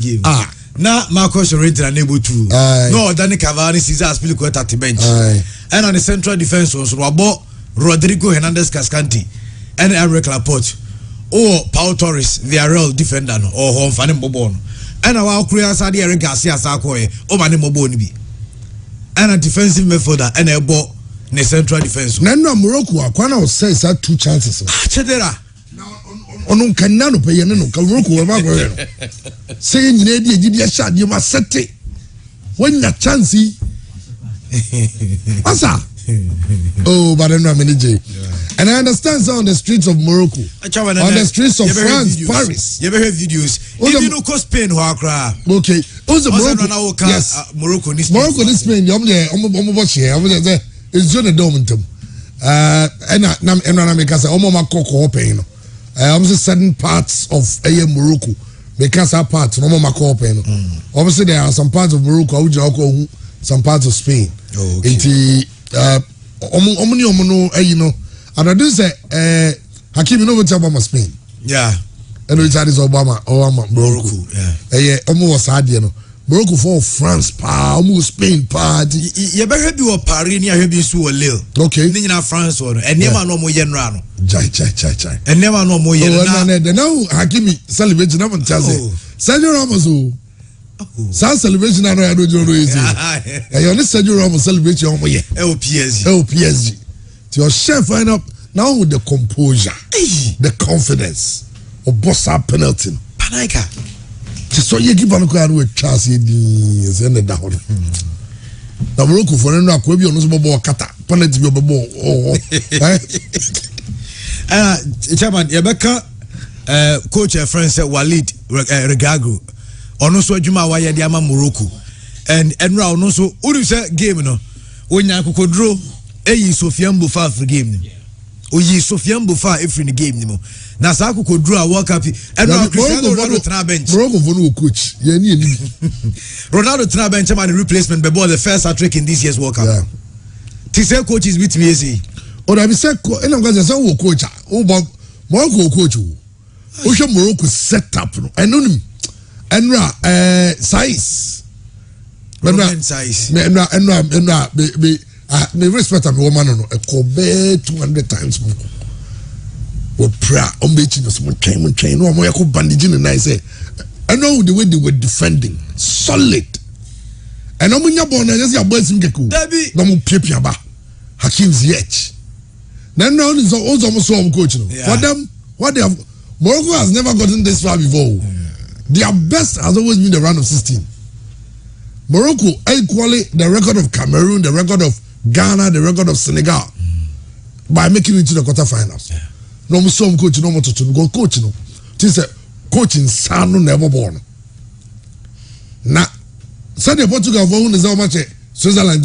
game. Na Marcus Llorente and able to. No, Danny Cavani Cesar Aspilicueta at the bench. And on the central defense was Rodrigo Hernandez Cascante and Eric Laporte. Or Pau Torres, the real defender, or Home Fanny Bobon. And our Korea Sadi Eric Garcia Sakoe, or Mani Mobonibi. And a defensive midfielder and a ball in the central defense. Nano Morocco, Aquana says had 2 chances. Chedera. On Canano Payano, Morocco, saying you need a shot, you must set it. When that chance, Asa. Oh, but I don't know many J. And I understand on the streets of Morocco, on the streets of France, Paris. You ever heard videos? You know, cause Spain who are cry. Okay, also Morocco. Yes, Morocco. Morocco, this Spain. It's just a dominant. And I'm because I'm a cocoa pain. I'm just certain parts of Morocco because our parts no more cocoa pain. Obviously, there are some parts of Morocco, some parts of Spain. Okay. You know, and I do say, Hakim, you know what's Obama Spain? Yeah. And which is Obama, Morocco. Yeah. Almost hard, you know. Morocco for France, almost Spain, party. You better be a Paris, you have been so little. Okay. Then you France, and never no more Yenrano. Chai. And never no more Yenrano. Now, Hakim celebrating, I'm going to tell you. Sergio Ramos. Some celebration I don't know easy. I only Sergio Ramos celebration on my PSG. To your chef find up now with the composure, the confidence of boss up penalty. Panaika. So you give on card with Charles is in the down. The Morocco for no Quabi on Osmo Kata, penalty of a ball. Chairman, Rebecca, coach and friend said Walid Regago. Ono so adwuma wa yede ama Morocco and enra ono so uru say game no onya kokodro eyi Sofiane Bofa for game ni oyi Sofiane Bofa every game ni mo na sa kokodro a World Cup enra Cristiano Ronaldo tena bench Morocco for no coach ye ni Ronaldo tena bench man replacement be ball the first hat-trick in this year's World Cup say coach is with me say o da bi say ena go say wo coach o Morocco coach o hwe Morocco set up no enonim Enra size. Me respect a woman no a cobe 200 times more. We pray on beaching someone train no more yako bandaging and I say I know the way they were defending solid. And no munya born and just your boys in Geku. No more pipia ba. Hakim's yet. Then now is almost so coach. For them, what they have Morocco has never gotten this far before. Their best has always been the round of 16. Morocco equally the record of Cameroon, the record of Ghana, the record of Senegal by making it to the quarterfinals. No more some coach, no more to go coach. No, this is coaching son never born. Now, Sunday Portugal for who is how much Switzerland.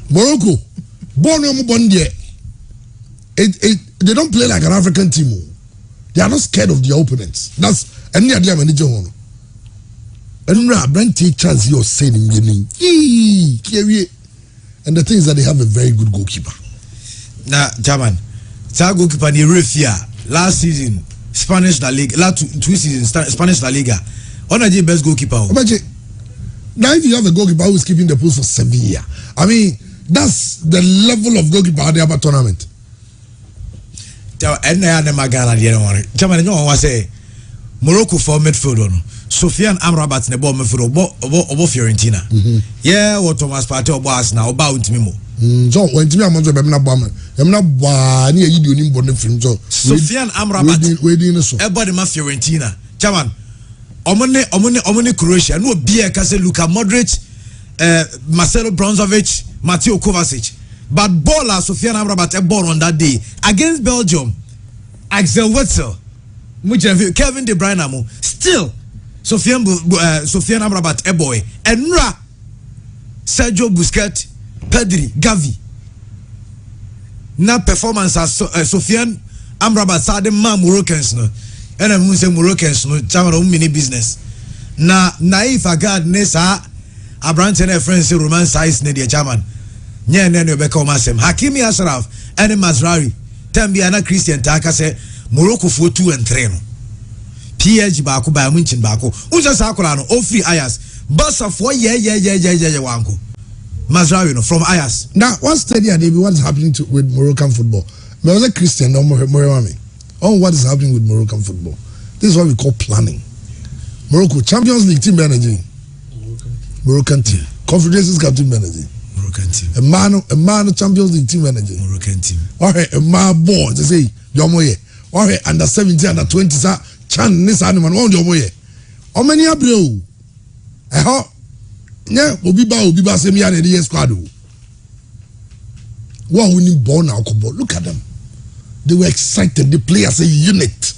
Morocco born no more there. They don't play like an African team. They are not scared of their opponents. That's any idea manager one. And Brent take chance you're saying in and the thing is that they have a very good goalkeeper. Now, German, that goalkeeper the Refia last season Spanish La Liga, last 2 seasons Spanish La Liga. One of the best goalkeeper. Now if you have a goalkeeper who is keeping the post for Sevilla, I mean that's the level of goalkeeper at the upper tournament. And I am Magana the other one. Germany no one say Morocco for midfield on Sofiane Amrabat in the ball midfield over Fiorentina. Yeah, what Thomas Partey or boss now about me. So when to me I'm not bomber. I'm not near you doing bonnet film. So Sofiane Amrabat waiting so. Everybody ma Fiorentina. German. Omone Croatia. No beer Kase Luka Modric, Marcelo Brozovic, Mateo Kovacic. But baller Sofiane Amrabat a ball on that day against Belgium. Axel Witsel, Kevin De Bruyne, still Sofiane Amrabat a boy. And Sergio Busquets, Pedri, Gavi. Na performance as Sofiane Amrabat sa de man Moroccans no. And I'm say Moroccans no chama mini business. Na if agad ne sa Abrante and friends Roman size ne the German. Nya ne beka o masem Hakimi Ashraf and Mazraoui Tambia na Christian Taka say Morocco for 2 and 3 no PSG baako Bayern Munich baako unsa sa akola no o free Ajax Barca for yeah wanko Mazraoui no from Ajax. Now what stadium they be what is happening with Moroccan football? Me was a Christian no more what is happening with Moroccan football? This is what we call planning. Morocco Champions League team manager. Moroccan team. Confederations Cup team manager. Moroccan team. A man Champions League team manager. Moroccan team. Alright, a man boy they say yomoye. Alright, under 17 under 20 sa chan this animal on yomoye. How many abreu? Yeah, obi ba say me and the squad. What winning ball now, look at them. They were excited. They play as a unit.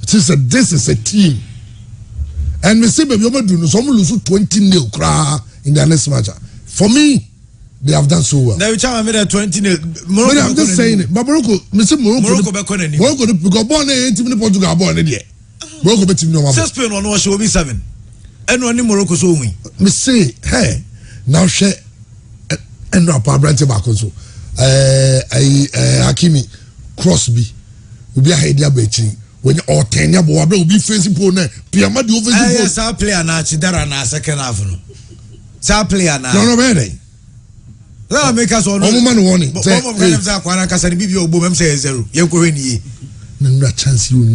This is a team. And we say, baby, some lose 20-0 in the next match. For me, they have done so well. Now, which I made 20-0. But I'm just saying it. But Morocco, Morocco back on any. Morocco, because born in Portugal, born in there. Morocco, bet him no more. Spain on was show me 7. And only Morocco so win. Me say, hey, now share and rap our branch back also. Hakimi Crosby will be a head yabechi when all 10 year boy will be facing poor Piama do over. Yes, our player now Chidara na second half. Sa player now. No, ready. Let make us on woman warning. Say 0. You no chance you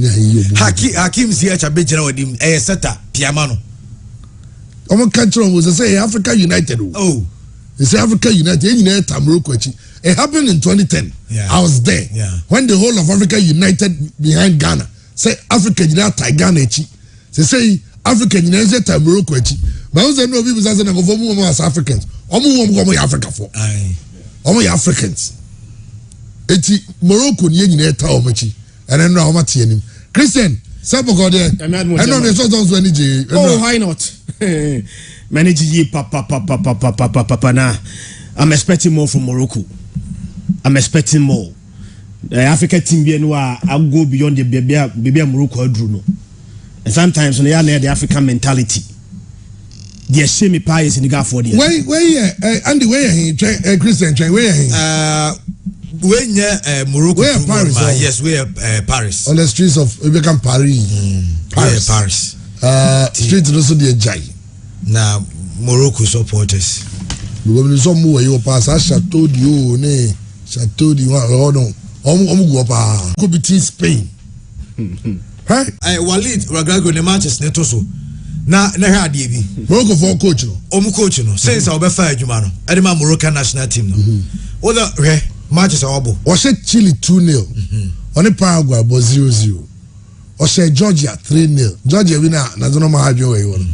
Hakim see a bejana with him a setter Piamano. Omo country was say Africa United. Oh, it's Africa United Morocco. It happened in 2010. Yeah. I was there. Yeah. When the whole of Africa united behind Ghana. Say Africa United Ghana. They say Africa United Morocco. But I was no people say go as Africans. Omo Africa for. Omo Africans. Eti Morocco ni United omochi. And then now what him. Christian, Sabo go there. I know they so don't any. Oh, why not? Manage ye papa na. I'm expecting more from Morocco. I'm expecting more. The African team be I'll go beyond the baby Morocco Bruno. And sometimes when they are near the African mentality, they shame me pies in the gap for the Andy where Christian train where Morocco where Paris yes where Paris on the streets of Beckham Paris street also the Jai now Morocco supporters we some more you pass Chateau Dio ne Chateau Dio go pa could be team Spain right Walid Ragago ne Manchester neto so na ha de bi Morocco for coach no coach no since I be fa adwuma no e ma Moroccan national team no whether Manchester obo o she Chile 2-0 on Paraguay but 0-0 o she Georgia 3-0 Georgia win na zo no ma hadwe we won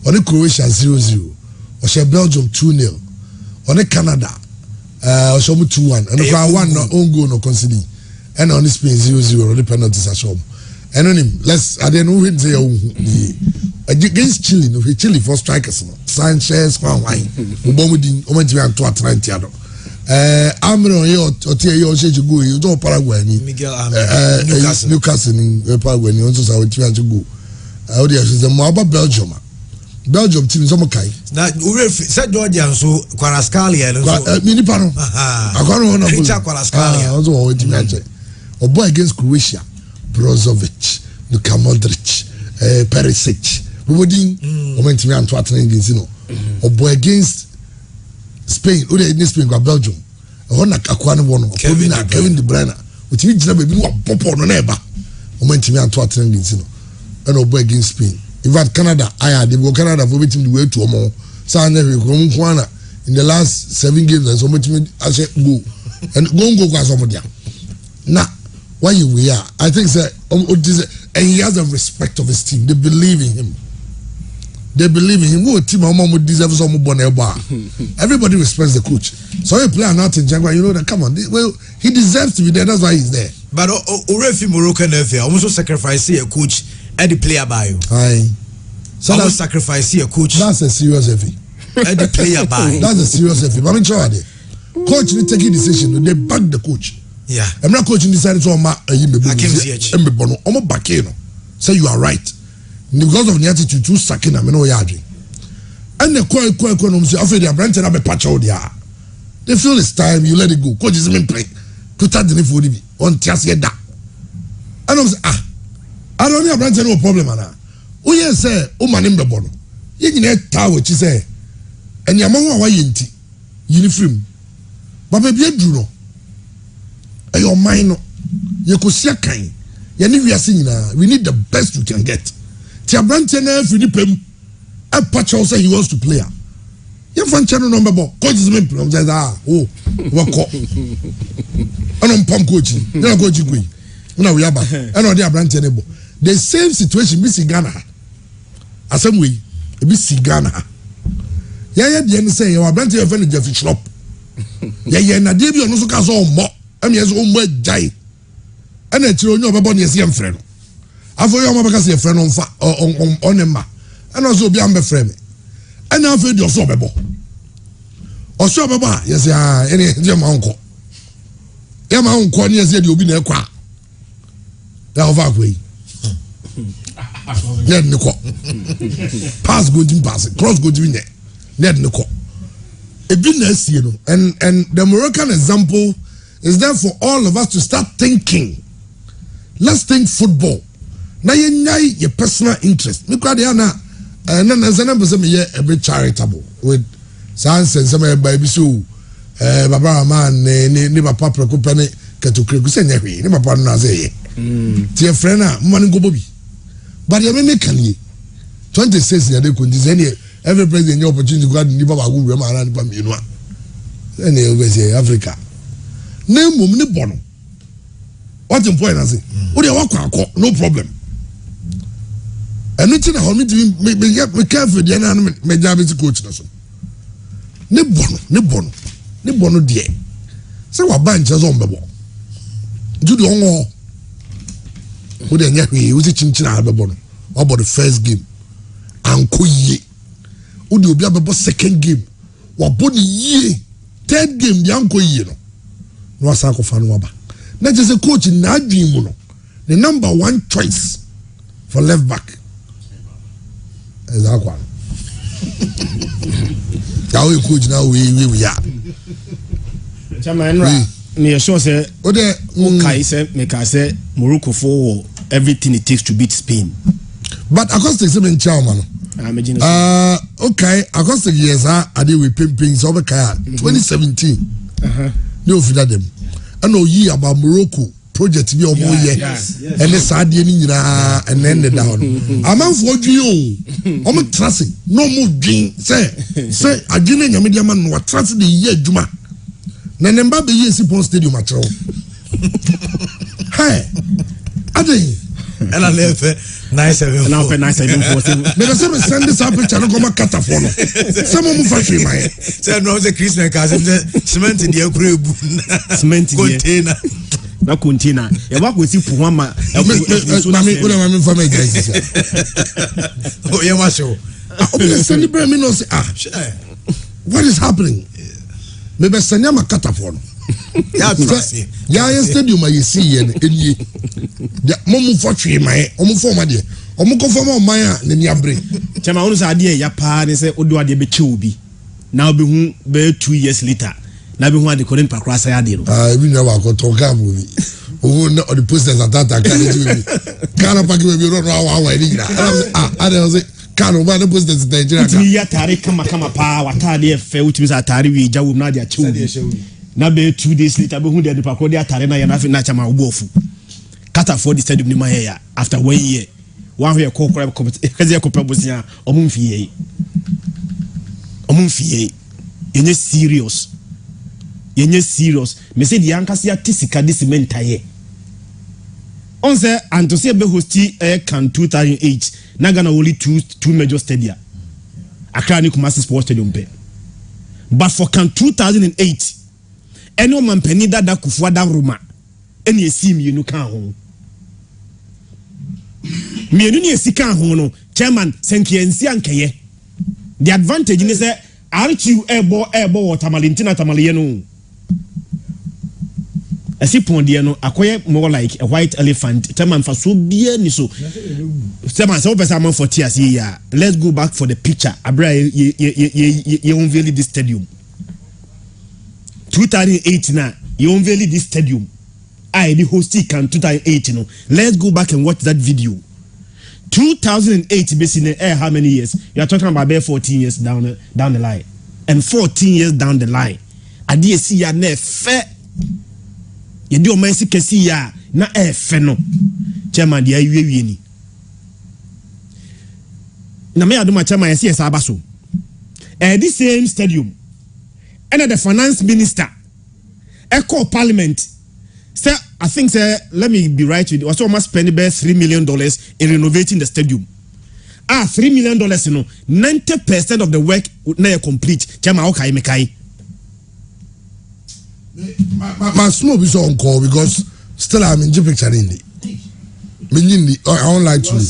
on Croatia 0-0 o she Belgium 2-0 on Canada o she 2-1 and kwa one no own goal no consider and on Spain 0-0 on the penalties at home and on him let's I don't know who say against Chile no Chile for strikers no Sanchez kwa wine ubomudin o menti an to Atlanta do Amro yo otie yo se go you do Paraguay ni Miguel Newcastle in Paraguay ni on so sa otie an go how dey say mo about Belgium team so mo kai na ure said Georgia so Kvaratskhelia no mini pano akwano na Richard Kvaratskhelia also what team ache obo against Croatia Brozovic Luka Modric Perisic wodin o menti me anto atena against no obo against Spain o dey in Spain go Belgium o na akwa ne wono Kevin De Bruyne o ti gina be bi no popo no na eba o menti me anto atena against no and obo against Spain even Canada I dey go Canada for meeting the way to omo say na we ko nkwana in the last 7 games and so much me ase go and go kwa so modia na why we are I think say and he has the respect of his team. They believe in him. What team deserves some everybody respects the coach. So you play not in Jaguar, you know that come on. Well, he deserves to be there. That's why he's there. But Orefi Moroccan FA almost sacrifice a coach and the player by you. Aye. So that's sacrifice a coach. That's a serious FA. And the player by. That's a serious FA. But I'm sure coach need taking decision. They back the coach. Yeah. I'm not coaching decided to say you are right. Because of the attitude to sacking them, no yarding. And the quite say after they are branching up a patch out there. They feel it's time, you let it go. Coach is in play. To start the for the on Tias get that. And I was I don't have no problem ana. O yes say o man in bebo no. Ye nyina ta we chi say enyama ho awa yenti. Uniform. Ba be bi aduru no. E your mind no. Ye ko sia kan. Ye ne wiase nyina. We need the best we can get. Ti abrante na afidi pem. A patch say he wants to play. Ye fan channel number bo. Coach is me plan say oh wako. Anon pam coach. Na coach gui. Na we aba. E no dey abrante ne bo. The same situation be si Ghana. Asem we e be si Ghana. Ye de ne say your abrante e fan Jeff Shop. Ye na dey bi ono so ka so mo. Am ye so mo ajai. And a children of a bonny as young friend. I for your mother say a friend on a ma, and also be a friend. And now for your soberbo. Or soberba, yes, any your uncle. Your uncle, yes, you'll be near qua. Way. Ned Nico. Pass good in passing, cross good in there. Ned Nico. A business, you know, and the Moroccan example is there for all of us to start thinking. Let's think football. Now you your personal interest. Because they are now, and then as a number some year a bit charitable with science and some baby so Baba man ne papa prekopane ketukre kusenya hwe ne papa no say tie friend a money go bobi but you make can ye 26 year dey condition every president your opportunity go ni baba go we ma ran pa me no a any we say Africa na mum ne bono. What important I say? What do you no problem. And nothing I want me be careful. The other me job is coach na so. Ne bono die. Say what bench as on bebo. Do the ongo. Who dey nyahwe? Who dey chinchina bebo no? About the first game. Anko ye. Who dey obi bebo second game. Waboni ye. Third game the anko ye no. No asako fanu waba. Not just a coach in Nadjimuno, the number one choice for left back. Is that one? Now we coach now we are. Chairman, me sure say. Okay, say make I say Morocco for everything it takes to beat Spain. But acoustic seven chairman. Okay, acoustic yes, I did with pimping so 2017. No for them. I know ye about Morocco project be omo ye and the sadie ni nyina and then the down amam for you omo trust no mo dwin say adwene nyame dia man no trust the ye adwuma na nemba be ye sipon stadium acho hey adey ela leve 974 now for 974 me say send this up picture no go makata for no some mo fa hwe mai say no say Christmas ka say cement dia kura ebu cement container na container e ba ko si fu ho ma mami fa me guys oh yeah ma show send the me no say what is happening me be send am makata for no ya stadium ma yesi ye enie mo fa hwe mai o mo fo ma de o mo ko fo ma man a ne ni abre chama wonu sa ade ya pa ne se odo ade be che obi na obi hu be 2 years later na be hu ade ko ne pakra sa ade no ebi na wa ko to ka bo bi o na the posters atata ka ne bi kana pa ki be ro wa ni gira ade say kana ba the posters Nigeria ka ya tare kama pa wa tare e fe utimi sa tare wi jawu na ade che obi na be 2 days later be hu de pakra de atare na ya na fi na chama obo ofu kata for the stadium ni mahaya after 1 year one year call kaze ko pebosia omumfie yenye serious me say the ankasi atisika this mentaye on say antose be hosti can 2008 na Ghana only two major stadia Accra ni Kumasi Sports Stadium pe but for can 2008 eno mampani dada Kufuor da Roma eni esi mienu kan ho mienu ni esi kan ho no chairman senkiensi ankeye the advantage ni say RTU airbo watamalintina tamaliye no esi pondie no akoye more like a white elephant chairman fa so bia ni so chairman so person man for tears here let's go back for the picture abra ye unveil this stadium 2008 na you unveil this stadium I the host can 2008 no let's go back and watch that video 2008 basically how many years? You are talking about 14 years down the line. And 14 years down the line. I did see ya ne fair. You do my sick see ya na feno. Chairman, dear you. Na me aduma chairman I see Sabaso. This same stadium. And the finance minister. Echo parliament. Sir, I think sir, let me be right with you. Also almost spend about $3 million in renovating the stadium. $3 million, you know, 90% of the work would not complete. Chairman, okay, Mekai. My smoke is on call because still I'm in the picture in the. I don't like to.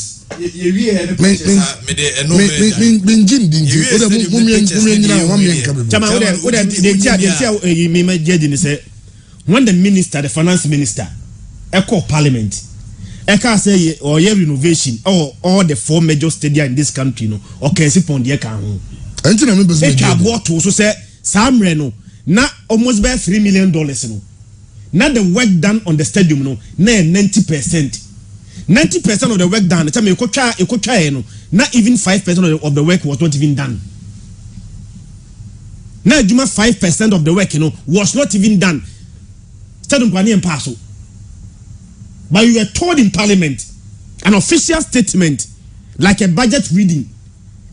When the minister, the finance minister, echo parliament, echo say or renovation or all the 4 major stadia in this country, no, or can see on the account. To so say Sam Reno, now almost by $3 million, no. Now the work done on the stadium, no, 90%. 90% of the work done. The time you could try, no. Not even 5% of the work was not even done. Now, 5% of the work, you know, was not even done. Stadium planning and parcel. But you were told in Parliament, an official statement, like a budget reading,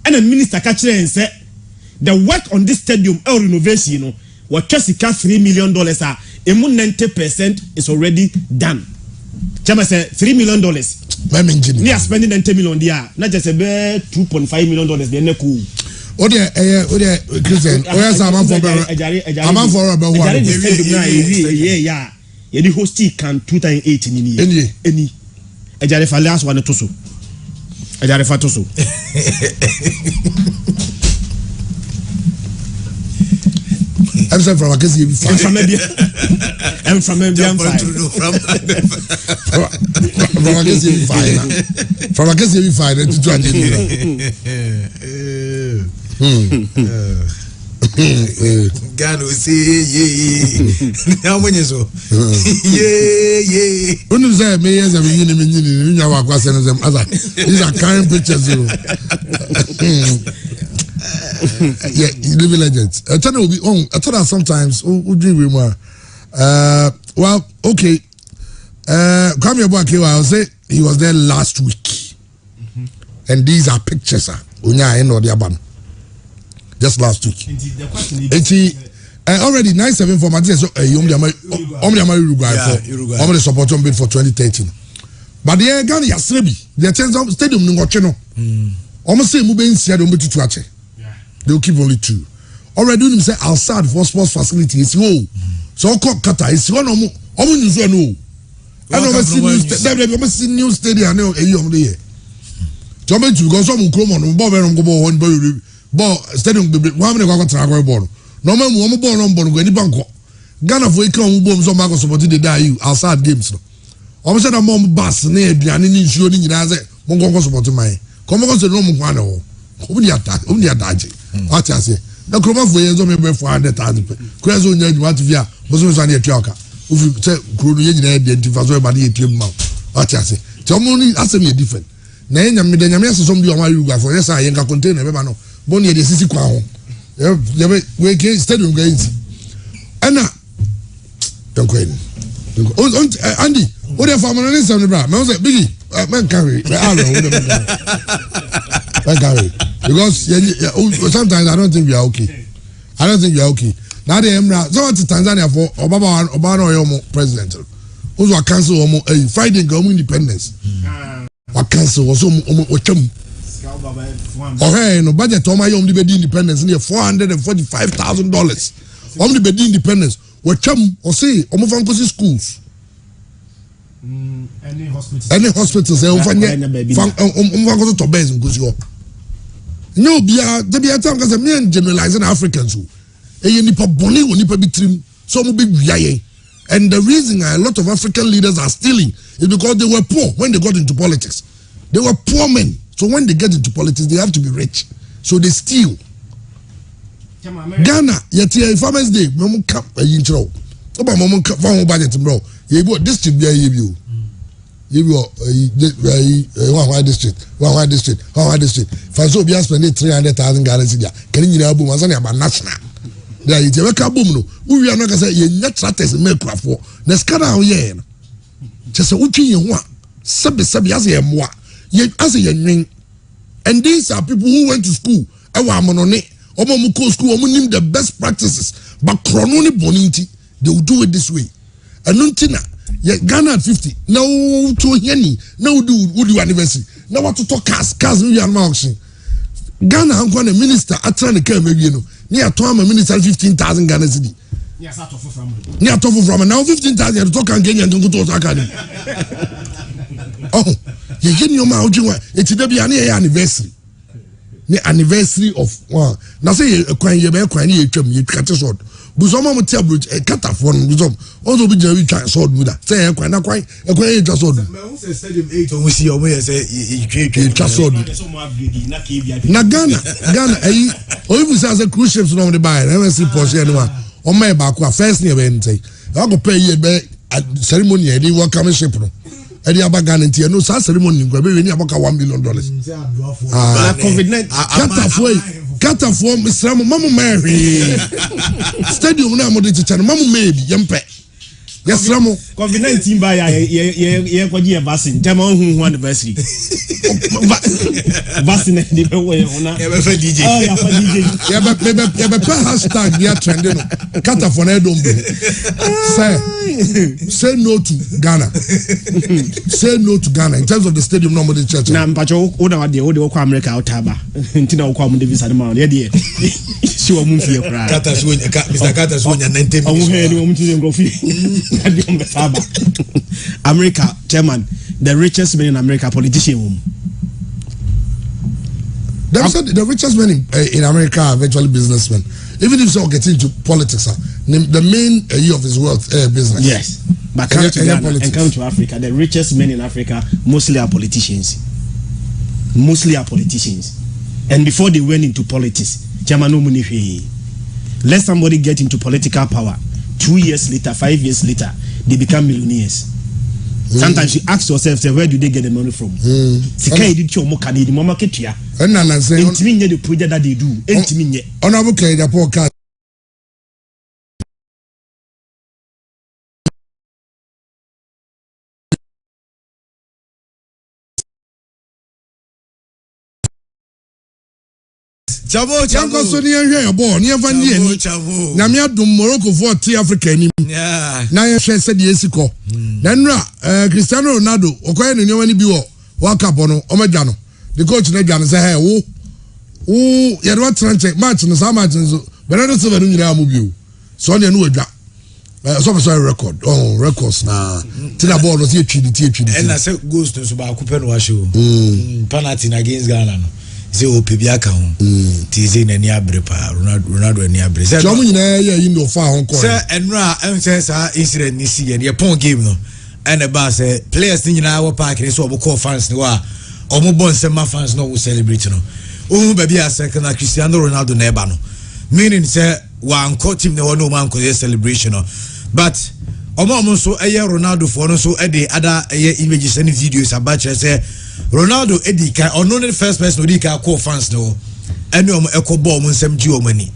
and a minister catch and said, the work on this stadium or renovation, you know, was just $3 million. 90% is already done. Chama said $3 million. We are spending $10 million there. Not just a $2.5 million. They're cool. Christian. I'm for about one. Yeah. The host can 2018 any. Ejare fa last one to so. Ejare fa to so. I'm saying from a case you fine. I'm from a case you fine. From a case you fine to 20. Gano see how many so yeah when you say me as a beginning you are question them other these are current pictures yeah living legends I thought it will be on I thought that sometimes we dream more well okay come here back here I'll say he was there last week and these are pictures unya eno the aban just last week. Already 9-7 for Matthias. So Uruguay for the support on bid for 2013. But the Ghana Yasrebi, the chance of stadium no channel. Almost say Mube in Seattle to Tuache. They will keep only 2. Already doing say outside for sports facility is low. So Qatar is one or more. Almost no. I never see new stadium no a year on the year. Jump to go some come on Bob and go on ball stadium be one minute go tra go ball no man mo ball no ball go ni banko Ghana for e kan wo bom so ma go support the die you outside games no o say na mom bass na aduane ni nsuo ni nyina say mo go support man come go say no mo kwa na ho o bi adaje what you say na kroma for yen so me be 400,000 kura so nya what via mo so na etua ka o fi say kuro no ye nyina identify so e ba na etua ma what you say so mo ni asem ye different na enya me de nya me so bi o ma Uruguay for yes yen ka container be ba no Bonnie de sisi kwa ho we get stadium guys ana donkwen Andy what if I'm on this bra man say biggie man carry because sometimes I don't think we are okay now the emra so what Tanzania for Obama no president who's wa cancel Friday go independence wa cancel was okay, no budget on my own independence near $445,000. Only be independence. What chum or say Omofankosi schools. Any hospitals say Omofankosi to base because you no be a time because me and generalizing Africans who a nipa boni will nipa bitrim so mo be wiaye. And the reason a lot of African leaders are stealing is because they were poor when they got into politics. They were poor men. So when they get into politics, they have to be rich. So they steal. Ghana, yet here Farmers Day, Mom cap a intro. About Mom cap for budget, bro. You bought this to be a you. you go one district fanso be spend 300,000 Ghana cedi can you na boom azan about national there you weka boom no we are not say ye net strategies make crafo na skada ho ye no just utwi ye ho a sabe as ye moa ye as ye nwen and these are people who went to school ewa amonone omo mu ko school omo nim the best practices but chrono ni boninti they will do it this way anuntina ye Ghana at 50 now to heni now do anniversary now what to talk cars we are auction Ghana hankwa na minister atra ne ka mewie no ni ato ama minister 15,000 Ghana cedi ni atofo from now 15,000 to talk Kenya nko to talk ani oh ye geni o ma ojunwa eti da bia na ye anniversary ni anniversary of one na say kwan ye be kwan ni ye twam ye twate sword busoma mo tia bridge katafo no busom also be jari twa sword mu da say e kwan na kwan e kwan ye twa sword me who say stadium 8 o si o mo ye say e twa sword na Ghana o you say as cruise ships no the buy na see Porsche no o ma e ba ko first ne be ntay I go pay ye be ceremony e di welcome ship no e di aba Ghana ntia no sa ceremony ngwa be we ni abaka $1 million COVID-19 Katafo Islam mamu Mary stadium na mo de chichano mamu maybe yempe yesramo COVID-19 ba ye kwaji vaccine tema hu anniversary vaccine di be we ona e be fa DJ ya fa DJ ya be hashtag dia trending no Katafo na edom be say no to Ghana say no to Ghana in terms of the stadium no mo de church na mpacho o na de o kwa America otaba ntina o kwa mo de visa de ma ye de si o mu fie kra Kata so Mr. Kata so nya 90 minutes o he ni o mu ti ngro fie America, chairman, the richest man in America, politician. The richest men in America are virtually businessmen. Even if they get into politics, the main of his wealth business. Yes, but come to Ghana and come to Africa, the richest men in Africa mostly are politicians. And before they went into politics, chairman, let somebody get into political power. 2 years later, 5 years later, they become millionaires. Sometimes you ask yourself, say, where do they get the money from? Sikai did your mokadi, the mama ketia. And I say, intimate the project that they do. Intimate. Honorable K, the podcast. Chavo so near here boy near van die ni na me adum Morocco for ti Africa ni na ye hwe se de esiko na nra Cristiano Ronaldo okoye no nyoma ni bi wo World Cup no o madwa no the coach na dwa no say hey wo ye do tranche match no sa match so Bernardo Silva no nyina amu bi o so ne no wadwa so record records na ti na ball no ti etwi and na say goals to so ba ko pe no wa show penalty against Ghana no say o pebia ka ho ti say na ni abre pa Ronaldo ni abre say so mo nyina ye yi no fa ho ko say enra say sa incident ni si ye pon game no and ba say players ni nyina wo park ni so oboko fans ni wa omo bon say ma fans no wo celebrate no o ba bia say na Cristiano Ronaldo na eba no meaning say wa anko team ne wono man ko celebration no but omo so Ronaldo for no so e other images and videos about say Ronaldo Edika or no the first person Edika call fans no and echo bomb on some geo money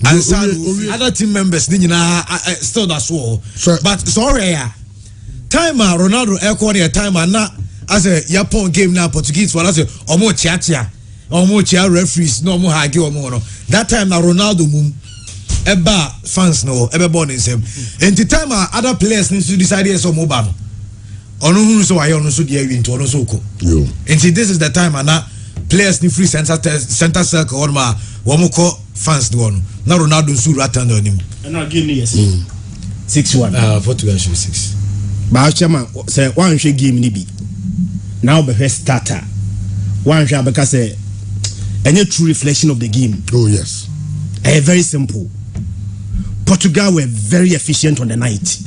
and some other team members still that's all but sorry time Ronaldo echo the time and not as a Japan game now Portuguese for us omo chia referees no more hagi omo no that time na Ronaldo mum eba fans no ebe born in same and the time other players need to decide yes or mobile ono hu so ayo no so dia wi nto ono so ko and this is the time and players ni free center circle or ma wo mo ko fans no no na Ronaldo suru attend on him and I give me 6-1 Portugal should 6 ba chama say one hwe game ni bi now be first starter one hwe abeka say any true reflection of the game. Oh yes, very simple. Portugal were very efficient on the night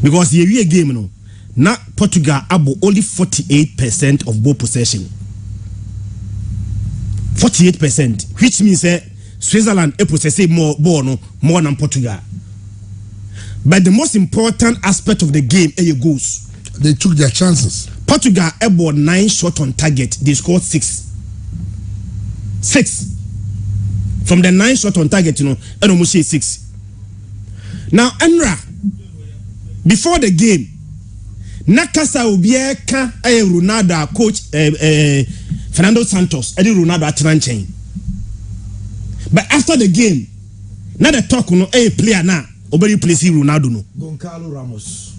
because the away game no na Portugal abo only 48% of ball possession. 48%, which means Switzerland possess more ball more than Portugal. But the most important aspect of the game goals. They took their chances. Portugal about 9 shots on target. They scored 6. 6. From the 9 shots on target, and almost 6. Now, Enra, before the game, Nakasa Ubieka, Ronaldo, coach Fernando Santos, Eddie Ronaldo at Ranchain. But after the game, now the talk no player now, obey place Ronaldo no. Goncalo Ramos.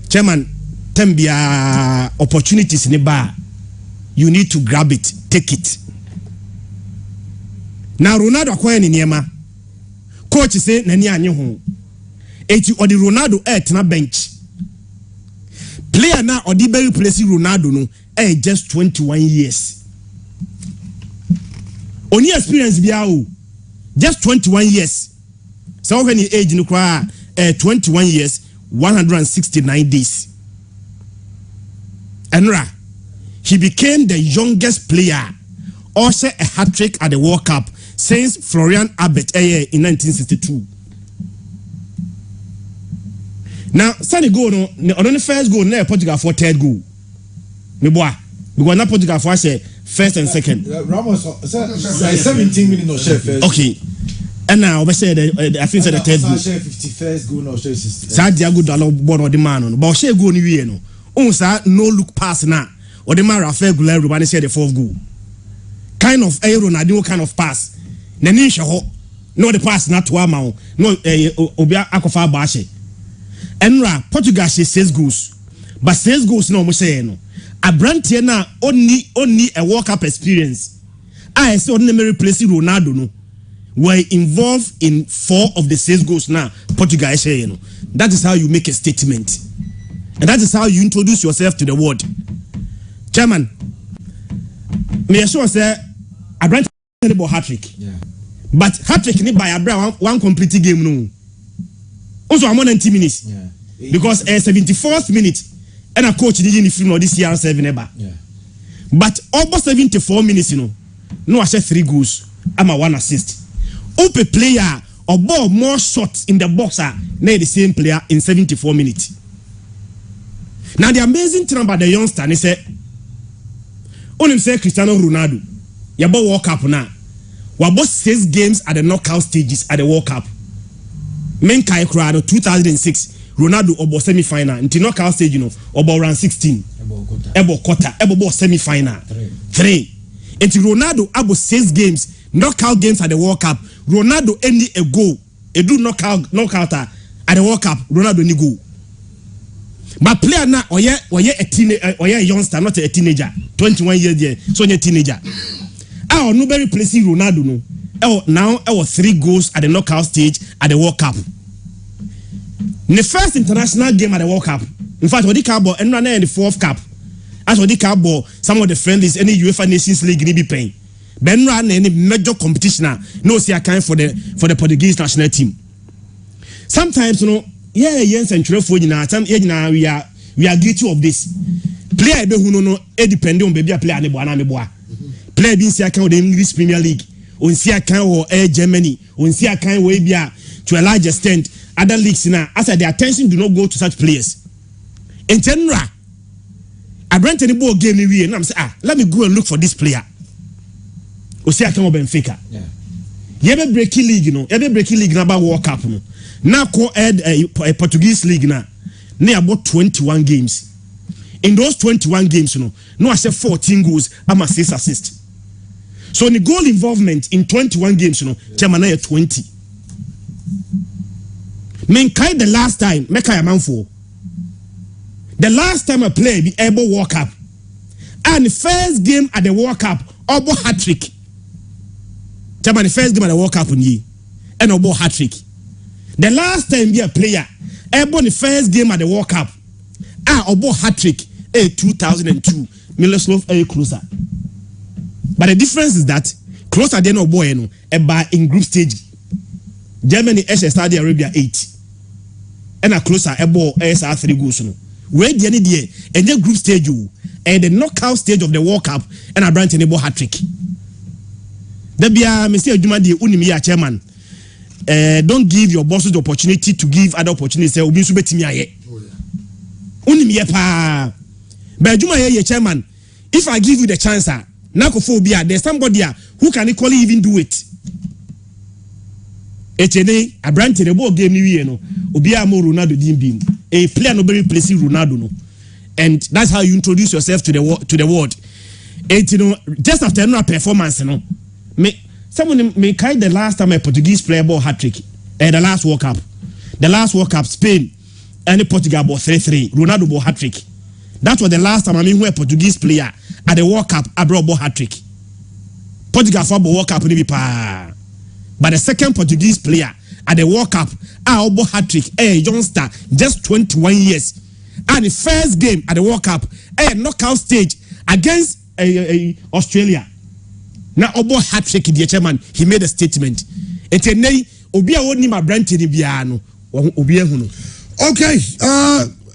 Chairman, tembia opportunities in the bar. You need to grab it, take it. Now Ronaldo acquire ni niema. Coach say nani anyi ho. Eti odi Ronaldo na bench. Player now odi be replace Ronaldo no just 21 years. Only experience bia o. Just 21 years. So when he age no kwa 21 years, 169 days. Enra, he became the youngest player also a hat-trick at the World Cup since Florian Albert in 1962. Now, Sunny goal no, on the first goal, now Portugal for third goal. Me boy, because now Portugal for say first and second. Ramos, 17 minutes no share first. Okay, and now we say I think the third goal. Share 51st goal no share 60. Sa dia good allow board or the man on, but share goal ni we no. On sa no look pass now. Or the man Rafael Guler everybody say the fourth goal. Kind of Ronaldo kind of pass. Nanisha ho no the pass not to amount no obia akofa baashe. Enra Portugal she 6 goals. But 6 goals no mo say no. Abrantie na only a World Cup experience. I say ordinary replace Ronaldo no. Were involved in 4 of the 6 goals now. Portugal say no. That is how you make a statement. And that is how you introduce yourself to the world. Chairman, me sure say Abrantie about hat-trick. Yeah. But hat-trick ni by one complete game no. Also I'm on 90 minutes. Yeah. Because 74th minute and a coach didn't film no this year 7 ever. Yeah. But almost 74 minutes no I said 3 goals. I'm a 1 assist. Ope player or ball more shots in the box are the same player in 74 minutes. Now the amazing thing about the youngster he said on him say Cristiano Ronaldo yabo World Cup now. We bought 6 games at the knockout stages at the World Cup. Men kai krado 2006 Ronaldo obo semi-final until knockout stage obo round 16 ebo quarter ebo semi-final 3 until Ronaldo abo 6 games knockout games at the World Cup. Ronaldo any a goal e do knockout at the World Cup. Ronaldo any goal. But player now oye a teenager oye a youngster not a teenager 21 years there so a teenager. Oh, nobody placing Ronaldo no. Oh, now 3 goals at the knockout stage at the World Cup. In the first international game at the World Cup, in fact, Odi Cabo and run in the 4th cup. As Odi Cabo, some of the friendlies, any UEFA Nations League ni be paying. Ben ran any major competition no see account for the Portuguese national team. Sometimes yes and for we are guilty of this. Player be who no depend on baby player ne boa na me boa. Player be see account the English Premier League. On see account or Germany, on see account way bia to a large extent other leagues now as the attention do not go to such players. In general, I rent any ball game we and I'm say let me go and look for this player. O see account Benfica. Yeah. Yebe breaking league every breaking league about World Cup no. Now call a Portuguese league now. Near about 21 games. In those 21 games no I say 14 goals I'm a 6 assists. So in the goal involvement in 21 games, Chairman 20. Menkai the last time, Mekai amount for. The last time I played the able World Cup. And the first game at the World Cup, Obo hat-trick. Chairman, the first game at the World Cup on ye. And Obo hat-trick. The last time be a player, able the first game at the World Cup. Obo hat-trick, 2002. Miloslav closer. But the difference is that closer than Oboy in group stage. Germany Saudi Arabia 8. And a closer Ebo SR 3 goals. Where the end day and the group stage and the knockout stage of the World Cup and a branch enable hat trick. There be a Mr. Jumadi Unimia chairman. Don't give your bosses the opportunity to give other opportunities. Unim ye pa. But Juma ye chairman. If I give you the chance, Nakophobia, there's somebody who can equally even do it. Echene, a brand to the ball game new no. Obia mo Ronaldo dim. A player no be replacing Ronaldo no. And that's how you introduce yourself to the world. And you know, just after no performance, you know, someone may kind the last time a Portuguese player ball hat trick. The last World Cup. The last World Cup, Spain and Portugal ball 3-3. Ronaldo ball hat trick. That was the last time where Portuguese player at the World Cup abroad ball hat trick. Portugal for World Cup ni pa. But the second Portuguese player at the World Cup ball hat trick. Youngster, just 21 years. And the first game at the World Cup, knockout stage against Australia. Now obo hat trick the chairman, he made a statement. Etene obi a woni ma brand ni bia no obi ehunu. Okay,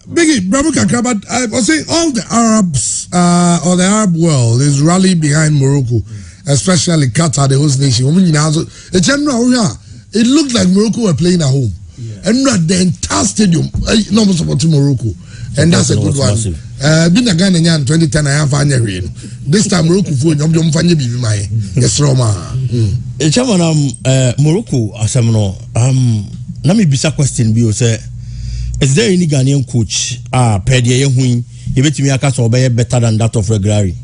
Biggie, Bravo Kakrabat, I was saying all the Arabs or the Arab world is rallying behind Morocco, especially Qatar, the host nation. It looked like Morocco were playing at home. And not the entire stadium, no more supporting Morocco. And that's a good one. Been a Ghana in 2010, I have rain. This time Morocco food, I'm finding be my yes, Roma. Morocco, as I'm no, let me be a question, Bio say. Is there any Ghanaian coach per the year who you bet me a cast or better than that of Regrari?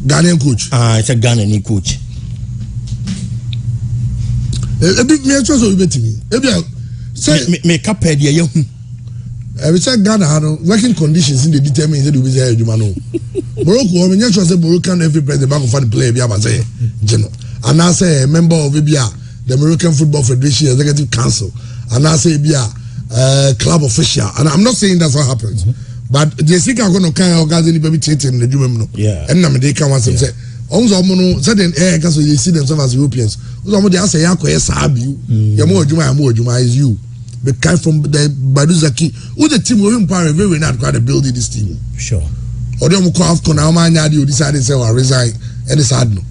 Ghanaian coach? It's a Ghanaian coach. A bit me, say, make up per the year. I said Ghana working conditions in the determined to be there. Morocco, I mean, you say Moroccan every president back of the player, and I say a member of the Moroccan Football Federation Executive Council, and I say, club official, and I'm not saying that's what happens, but the sick are going to kind of guys baby in the Jumano. Yeah, and now they come and say, also, certain air because they see themselves as Europeans. Somebody else say, Sabi, Yamo Juma is you. But kind from the Baduzaki, who the team will empower very not quite to build this team. Sure. Or they will call you decided to say, or resign, and it's hard no.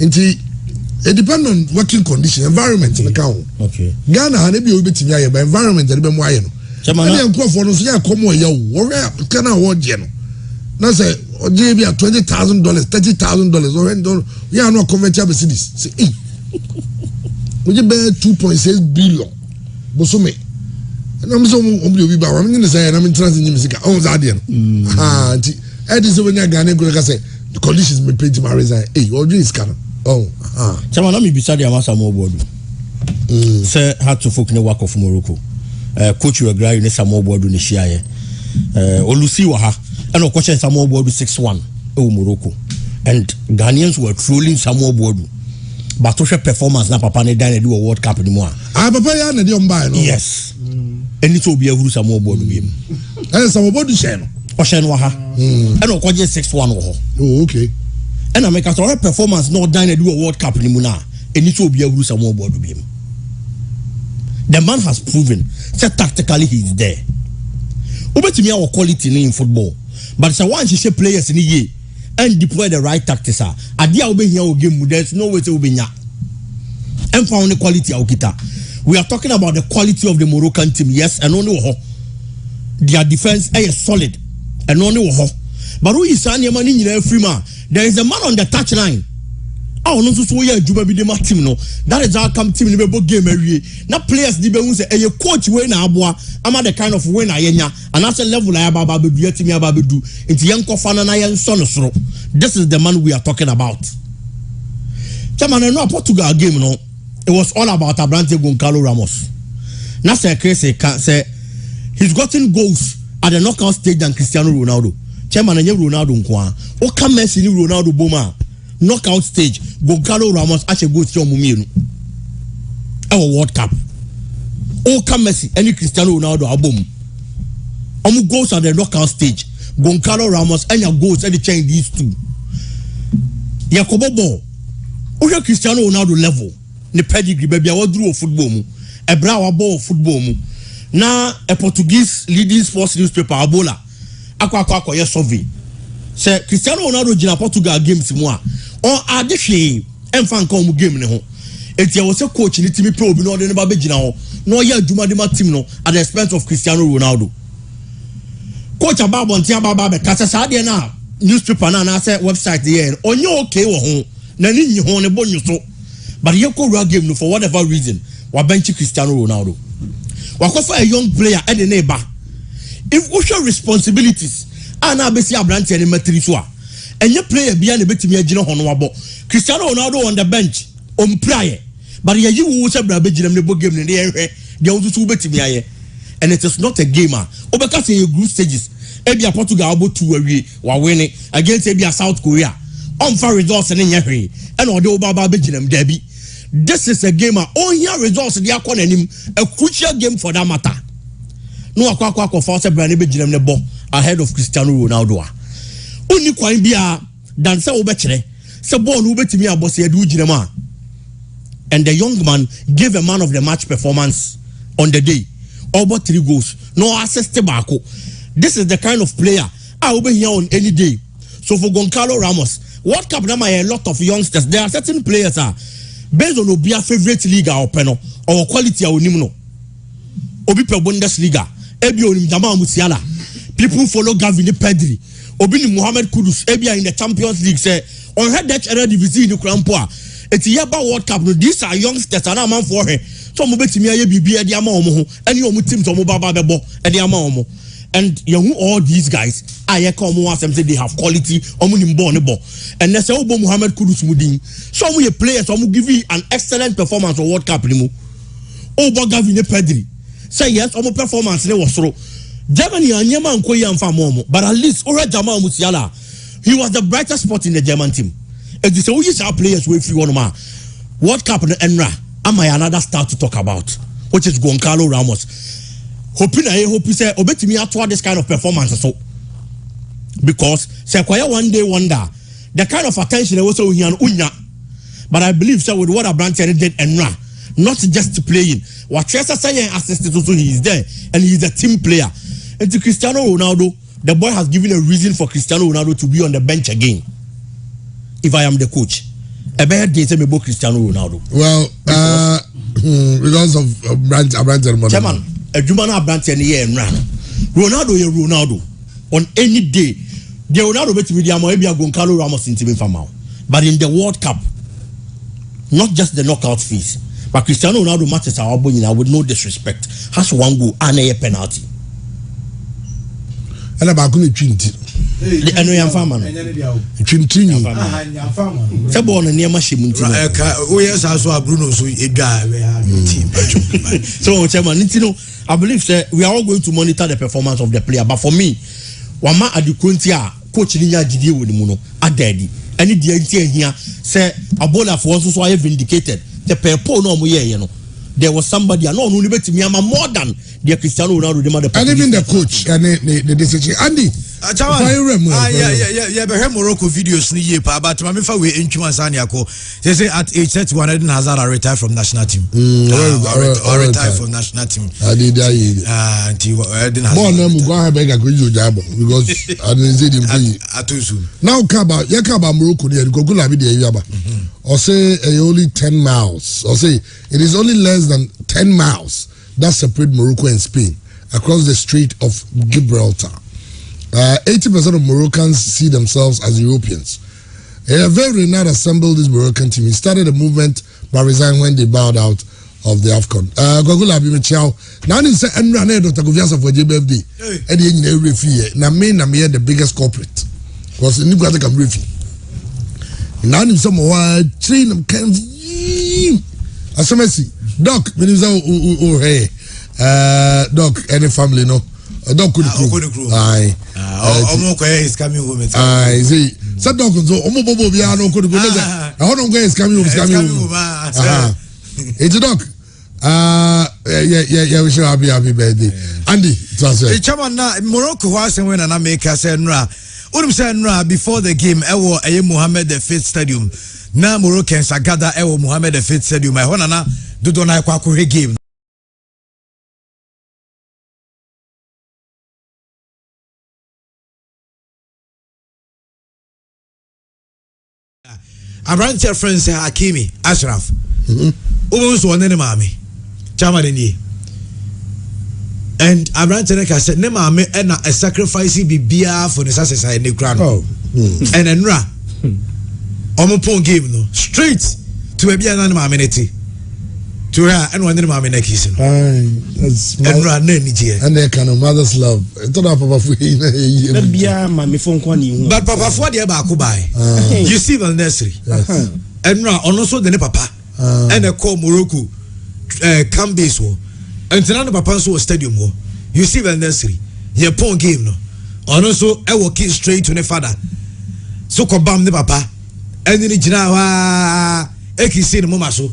It depends on working condition, environment in the count. Okay. Ghana, maybe you'll be to me, but environment and be why. I'm going for no, come on, you can award Jeno. Now say, maybe $20,000, $30,000, or we are not conventional cities. Say, would you bear 2.6 billion? Bosume. And I'm so I'm going to say, I'm in transit music. Oh, Zadian. I just when you're Ghana, go say, the conditions may pay to my resign. Hey, your dream is kind of. Chama na mi bisade amasa mo bodu. Say had to folk ne work of Morocco. Coach Regrari ne Samuel bodu ne hia Olusi wa ha. And of course Samuel bodu 6-1 Morocco. And Ghanaians were trolling Samuel bodu. But to performance na papa ne dan do a World Cup ni mo a. Papa ya na dey on buy no. Yes. And it will be a huru Samuel bodu bi. And Samuel bodu share no. O share no ha. And of course 6-1 wo ho. Oh, okay. And I make a performance not done do a World Cup in Muna. And it will be a Rusa more board to him. The man has proven that tactically he is there. Over to me our quality in football. But it's a one she players in the year and deploy the right tactics. A dear will be here game, there's no way to be nya. And found the quality of Kita. We are talking about the quality of the Moroccan team, yes, and only their defense is solid. And only but who is saying money in every man? There is a man on the touchline. Oh, no, so yeah, Juba be the team no. That is our come team in the game every. Now players the be say a coach when abua. I'm the kind of winner yenya. And that's a level I about do yet me about do. It's young Kofana na yan son so. This is the man we are talking about. Chairman, no Portugal game no. It was all about Abrante Goncalo Ramos. Now say crazy say he's gotten goals at the knockout stage than Cristiano Ronaldo. Chairman and Ronaldo nkwa o ka Messi ni Ronaldo boma knockout stage Goncalo Ramos ache go ti omumienu e World Cup o ka Messi any Cristiano Ronaldo abom omu goals at the knockout stage Goncalo Ramos anya goals any change these two Yakobo ball o Cristiano Ronaldo level ni pedigree baby awaduru football mu e bra wa ball football mu na a Portuguese leading sports newspaper Abola akwa ye survey say Cristiano Ronaldo jina Portugal games mu a on adehwe emfa nka mu game ne ho etia wo se coach ni timi pro bi no de ne ba be jina ho no ye adwuma de ma team no at the expense of Cristiano Ronaldo coach ababonti ababa be kasa saa de na newspaper na say website there onye okay wo ho na ni nyi ho ne bonyu so but ye ko rua game no for whatever reason wa bench Cristiano Ronaldo wa ko for a young player e de na ba if we show responsibilities ana be si abrante ne matri so a enye player bia na betimi agina ho no wabo Cristiano Ronaldo on the bench prayer but ye yi wo se bra be ginam ne bo game ne de ehwe de wo so betimi aye and it is not a gamer obeka say group stages ebia Portugal abo 2 awie wa win against ebia South Korea on for results ne nyehwe and ode obaba be ginam dabi this is a gamer on here results dey akọ nanim a crucial game for that matter no akwa for say bra ne be ginam ne bo ahead of Cristiano Ronaldo oni kwan bia dan say obekere say ball no betimi abose ade ginam a and the young man gave a man of the match performance on the day over 3 goals no assist baako. This is the kind of player I will be here on any day. So for Goncalo Ramos, World Cup now a lot of youngsters. There are certain players based on Obia favorite league or panel or quality or nimno. Obi per Bundesliga, Ebi onim Jamal Musiala. People follow Gavin Pedri. Obi ni Mohamed Kudus, Ebia in the Champions League say on head that era division in Krampoa. It's a Yaba World Cup. These are youngsters and I'm for her. So mo betimi aye bibia de ama omo ho ene omo team to omo baba bebo e de ama omo and you all these guys aye ka omo asem say they have quality omo nim ball ne ball and they say obo Mohamed Kudus mudin so omo ye players omo give you an excellent performance on World Cup ni mo obo Gavin Pedri say yes omo performance ne wasoro Germany anyema nkoyi amfa mo but at least ora Jamal Musiala he was the brightest spot in the German team and they say we use our players we free one ma World Cup no enra am I another star to talk about, which is Goncalo Ramos. Hoping say obetimi atwa this kind of performance so because say one day wonder the kind of attention was so unya. But I believe so with what Abrante did and not just playing. What Chester saying assisted to he is there and he is a team player. And to Cristiano Ronaldo, the boy has given a reason for Cristiano Ronaldo to be on the bench again. If I am the coach. A bad day me about Cristiano Ronaldo. Well, because of Abrante. Chairman, a Jumana Abrante and year and ran. Ronaldo on any day. The Ronaldo bet with Yamoebia Goncalo Ramos in Team Famao. But in the World Cup, not just the knockout phase, but Cristiano Ronaldo matches our boy with no disrespect. Has one goal and a penalty. And about going to I know you're farmer. Continue. Born a near machine. Oh, yes, I saw Bruno. So, a guy, team. So, Chairman, I believe we are all going to monitor the performance of the player. But for me, Wama Adukuntia, coach Ninya Gidi with Muno, a daddy. Any dear here say a bowler for us so I have vindicated the purple no more. There was somebody I know only bet me more than the Cristiano Ronaldo demand. And even the coach and the decision. Andy, yeah, but Morocco videos ni ye pa but me fa we intuma saniako. They say at age 31 Eden Hazard retired from national team. Retired from national team. I did Eden Hazard. More name go have beg go job because I didn't see him atusu. Now Kaba Morocco there go go be there yaba. Or say only 10 miles. Or say it is only less than 10 miles that separate Morocco and Spain across the Strait of Gibraltar. 80% of Moroccans see themselves as Europeans. A very renowned assembled this Moroccan team. He started a movement but resigned when they bowed out of the AFCON. Gogula Bimichao. Now they say Enra Dr. Goviasa for JBFD. Eddie in every fee. Now me the biggest corporate. Because in Uganda can brief. Now in some train them can Asamesi. Doc, when is hey. Doc, any family no. Doc could crew. Aye. Omoko is coming home. Aye, see. So doc so omo bobo bia no could go. I don't go is coming home. It's a doc. Yeah, we should happy birthday. Andy, the chairman na Morocco was when an America said Nra. Urum said Nra before the game, Ewo Mohammed the Fifth Stadium. Na Moroccans agada Ewo Mohammed the Fifth Stadium. I want na do na kwa game. Abrante friends Hakimi Ashraf. Who was one name, Mammy? Chamadini. and Abrante ka said ne maame na a sacrifice bibia for the success in the ground. And enra pon game no straight to bibia na maame neti to her and one ne maame na kiss no. Enra na ni je and they kind of mother's love to that papa fu bibia maame fo nko ani hu but papa fu dey ba ko bai you see the nursery enra ono so de ne papa and a call Morocco camp base wo and the papa so stadium wo you see the nursery ye pon game no ono so e walk straight to the father so ko bam the papa and ni gina wa e ki see the mama so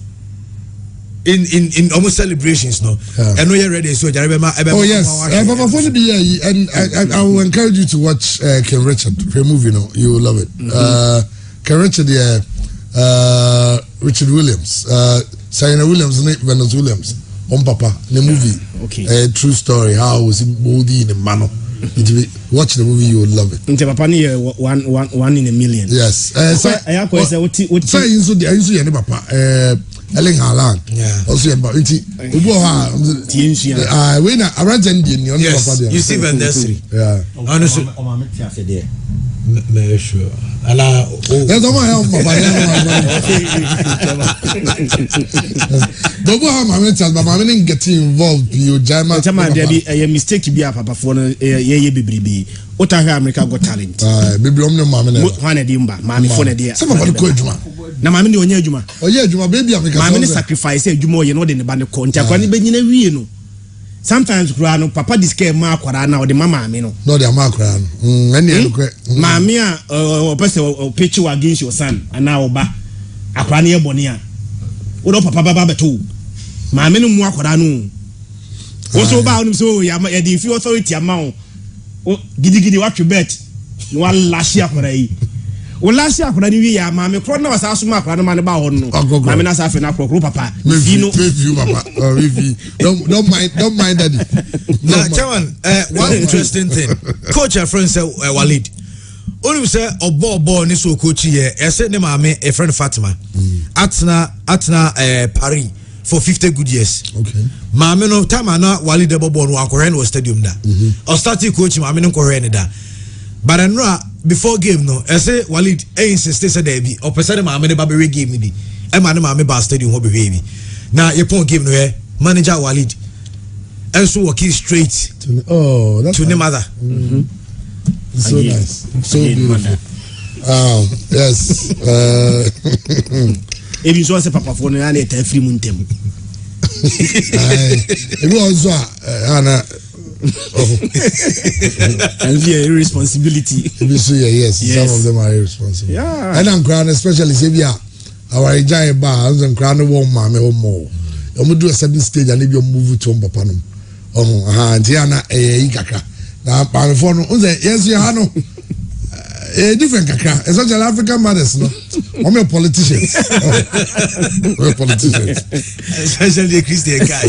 in almost celebrations no and no you ready so jarebe ma oh yes papa for be here and I will encourage you to watch Ken Richard the movie, you know, you will love it. Ken Richard Richard Williams Serena Williams and Venus Williams on papa the movie. Okay. A true story how was he moldy in a manner. Watch the movie, you will love it. Nte papa ni one in a million. Yes. So I ko say what so you so you papa Ellen Haaland. Yeah. Also about it. Ubo ha. When I ran Indian on papa there. You see the nursery. Yeah. Honestly. Me sure. Ala there's no one help papa. Bobo ha mama tell mama didn't get involved you jama. Jama there be a mistake be papa for no ye bebrebe. Ota hwe America Got Talent. Baby omne mama na. Wan e mba mama fo na dey. Some papa ko adwuma. Na mama ni onye adwuma. Oye adwuma baby America. Mama ni sacrifice adwuma oye no de ne ba ne ko. Ntia kwa ni benyina wie no. Sometimes kura no papa diske ma akwara na o de mama me no. No de ma akwara no. Ene no kwe. Mama a o pese o pitch you against your son ana oba. Akwara ne ebone a. O do papa baba beto. Mama no mu akwara no. O so ba onu so ya the few authority amount. O gidigidi what you bet. No one last year akwara yi. O last year akwara ni wi ya mama kro na wasa so ma akwara no ma ne ba ho no. Mama na sa fe na kro papa. You papa. Don't mind daddy. Now, Chairman, one interesting thing. Coach a friend said Walid. Only say obo ni so coach here. I said ne mama a friend Fatima. Atna Paris for 50 good years. Okay. Mama no time na Walid de bobo no akore no stadium da. Or starting coach mama no kore ne da. But I know before game no, I say Walid insist say there be or person mama ne ba be game ni bi. E ma ne mama ba stadium ho be bi. Now you pon game no manager Walid and so walking straight to the mother. It's so nice, so beautiful. Yes. If you saw say papa for no na e free muntem. It was Anna. And the irresponsibility. Yes, some of them are irresponsible. Yeah. And I'm crying, especially say our giant bars and crying one mommy or more. You do a certain stage and you move to papa no. And Tiana Ikaka. Now, Panafono, yes, you know. Different kakra, especially African mothers, no. I'm a politicians. We're politicians. Especially a Christian guy.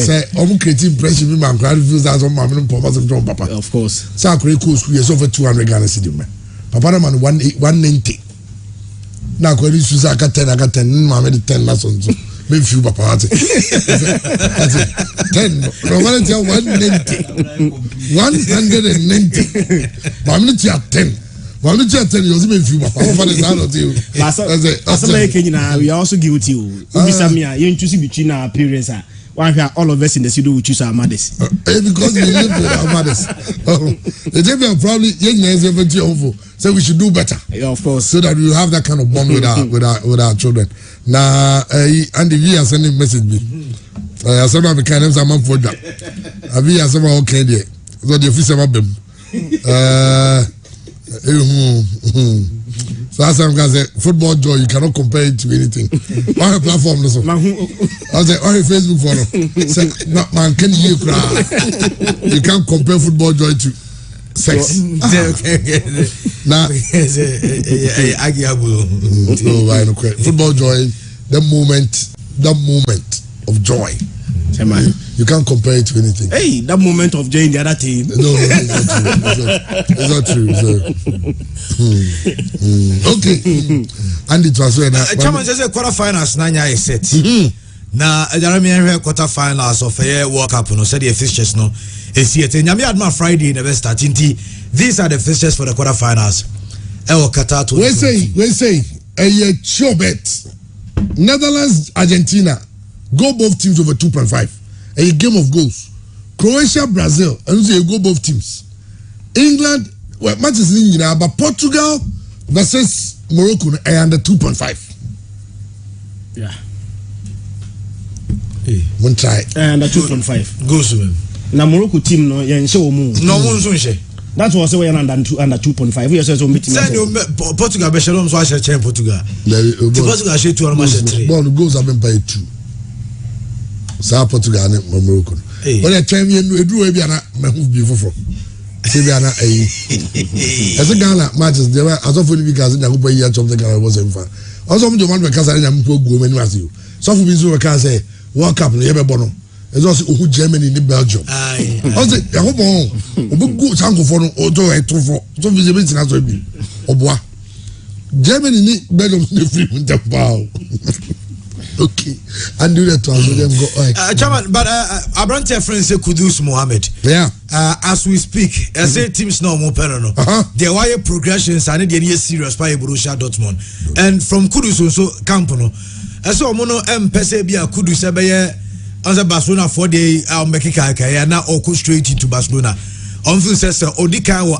Say, I'm creating pressure. Me, man, crowd feels as I'm mammy and papa and papa. Of course. So I create cool school. Yes, over 200 Ghana cedi man. Papa no man 190. Now I create school. I got 10. Mammy the 10 last one. Maybe few papa. That's it. 10. No one tell 190. 190. Mammy tell 10. Well, you just tell you, you papa. What is that to you? We are also guilty. You choose between our parents. All of us in the studio will choose our mothers. Because we live with our mothers. The JB probably so we should do better. Yeah, of course. So that we will have that kind of bond with our children. Now, Andy V has sending message me. I said I'm kind of someone for that. I be as someone okay there. So the officer of them. So as I'm gonna say, football joy, you cannot compare it to anything. On a platform, I was like, on a Facebook follow. Say, no, man, can you cry? You can't compare football joy to sex. Now, football joy, the moment of joy. You can't compare it to anything. Hey, that moment of joy in the other team. No, it's not true. Okay. And it was when Chairman says quarterfinals Nanya is set. na Jeremy quarter finals of a World Cup no said the fixtures no is yet Nyame Adma Friday never starting. These are the fixtures for the quarter finals. Qatar to we say a sure bet. Netherlands Argentina go both teams over 2.5. A game of goals. Croatia Brazil and say go both teams. England matches in but Portugal versus Morocco under 2.5. Yeah. One try. Under 2.5. Goes to him. Na Morocco team no yen show mu. No one so she. That was say we under 2.5. We say so meeting. Say Portugal be shalom so I share Portugal. Portugal share 2 and match 3. Well, the goals have been paid 2. Sa Portugal and Morocco. When I tell you do we be na me hu bi foforo. Say be na as a Ghana matches there as of only because na go year of the Ghana was in fan. Also me man be kasa na me go many as you. So for bizu we can say World Cup no ye be bono. It's also who Germany in Belgium. Also, I hope on. Obu sanko for no odo etofo. So visibility na so bi. Oboa. Germany ni Belgium the free with the bow. Okay. And do that to us them go. Chairman, but Abrante friend say Kudus Mohammed. Yeah. As we speak, I say teams now more no. There were progressions and they are serious by Borussia Dortmund. And from Kudus also camp no. So mono pese bia Kudus ebeye Anza Barcelona 4 day Mekika kaya na oko straight into Barcelona. Onfin says Odika wo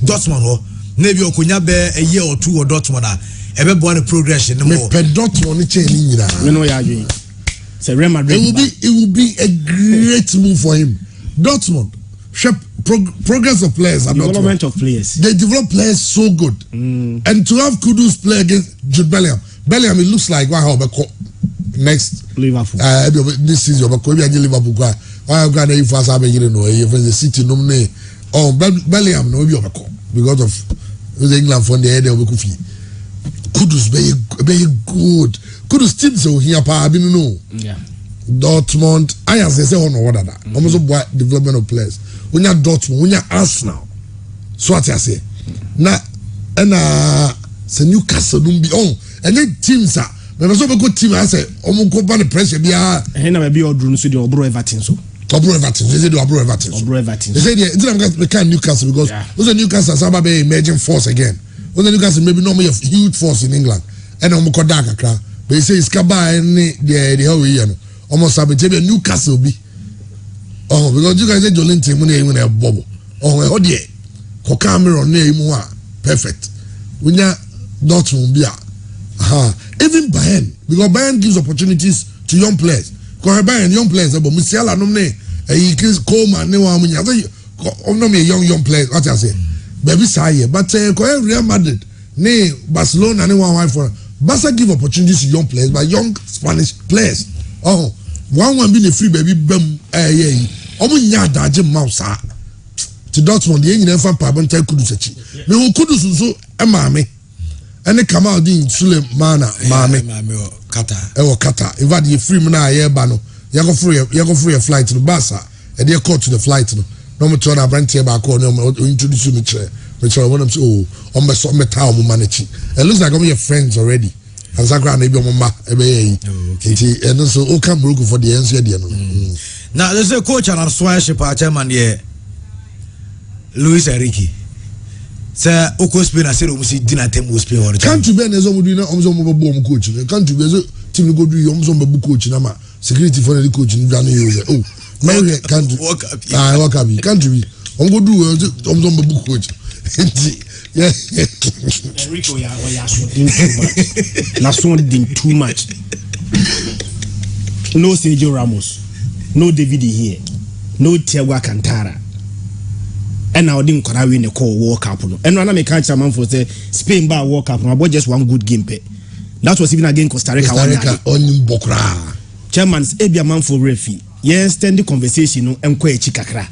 Dortmund ho na bi okonya be a year or 2 or Dortmund ebe bo na progression no more. Me Dortmund ni chain ni nyira. Me no ya adwen. Say Real Madrid. It will be a great move for him. Dortmund progress of players and development of players. They develop players so good. And to have Kudus play against Jude Bellingham. Bellingham, it looks like next Liverpool. This season, but Kobe and Liverpool. Why Ghana if I say you know, if the City nominate Bellingham no be because of the England from the head of Kofi. Kudus be good. Kudus teams so here pa bi no. Yeah. Dortmund, I say on what that. Almost development of players. When you Dortmund, when you Arsenal. So what I say. Na se Newcastle don't be on. And then teams are but so be good team I say omo go ban the pressure bia he na be odru so the Obro Everton so Obro Everton they say the Obro Everton they say they can Newcastle because those Newcastle are be emerging force again those Newcastle maybe not a huge force in England and omo ko da kakra but they say it's Kaba any the how we no omo sabe be Newcastle be because you guys say Jolin team na even a bubble o de ko Cameroon na emu a perfect unya Dortmund bia even Bayern, because Bayern gives opportunities to young players. Because Bayern young players, but Musiala no ne, he kills Coleman ne wa munya. No me young players. What I say, baby say, but Real Madrid, ne Barcelona ne wa wife for. Barca give opportunities to young players, but young Spanish players. One be the free baby bem omunya daje mausa. To Dortmund, the engine fan pa ban tay Kudus achi. Me ho Kudus so emame. And they come out in Sulemana, Mame, Qatar. In fact, you free mana air bano. You go free a flight to the Barca, and they call to the flight. No more turn a brand here back on introduce you which I want them to on my town manage. It looks like I'm your friends already. And Zakra maybe mama and also all come Morocco for the NCD. Now there's a coach and a swaship chairman here, Luis Enrique. Sir, Oko Spain, I said, we dinner time was Spain. Can't you be an Ezomudina, bomb coach? Can't you be a team go do your bomb coach? Nama security for the coach in Ghana. Oh, Mary, can't you walk up? Can't you be? I'm going to do bomb coach. Yeah, Enrico, you're too much. No Sergio Ramos, no David here, no Thiago Alcantara. And now didn't win the call World Cup. And when I make a man for say Spain bar World Cup, about just one good game pay. That was even against Costa Rica on Bokra. Chairman's Ebia man for referee. Yes, stand the conversation and quite chikakra.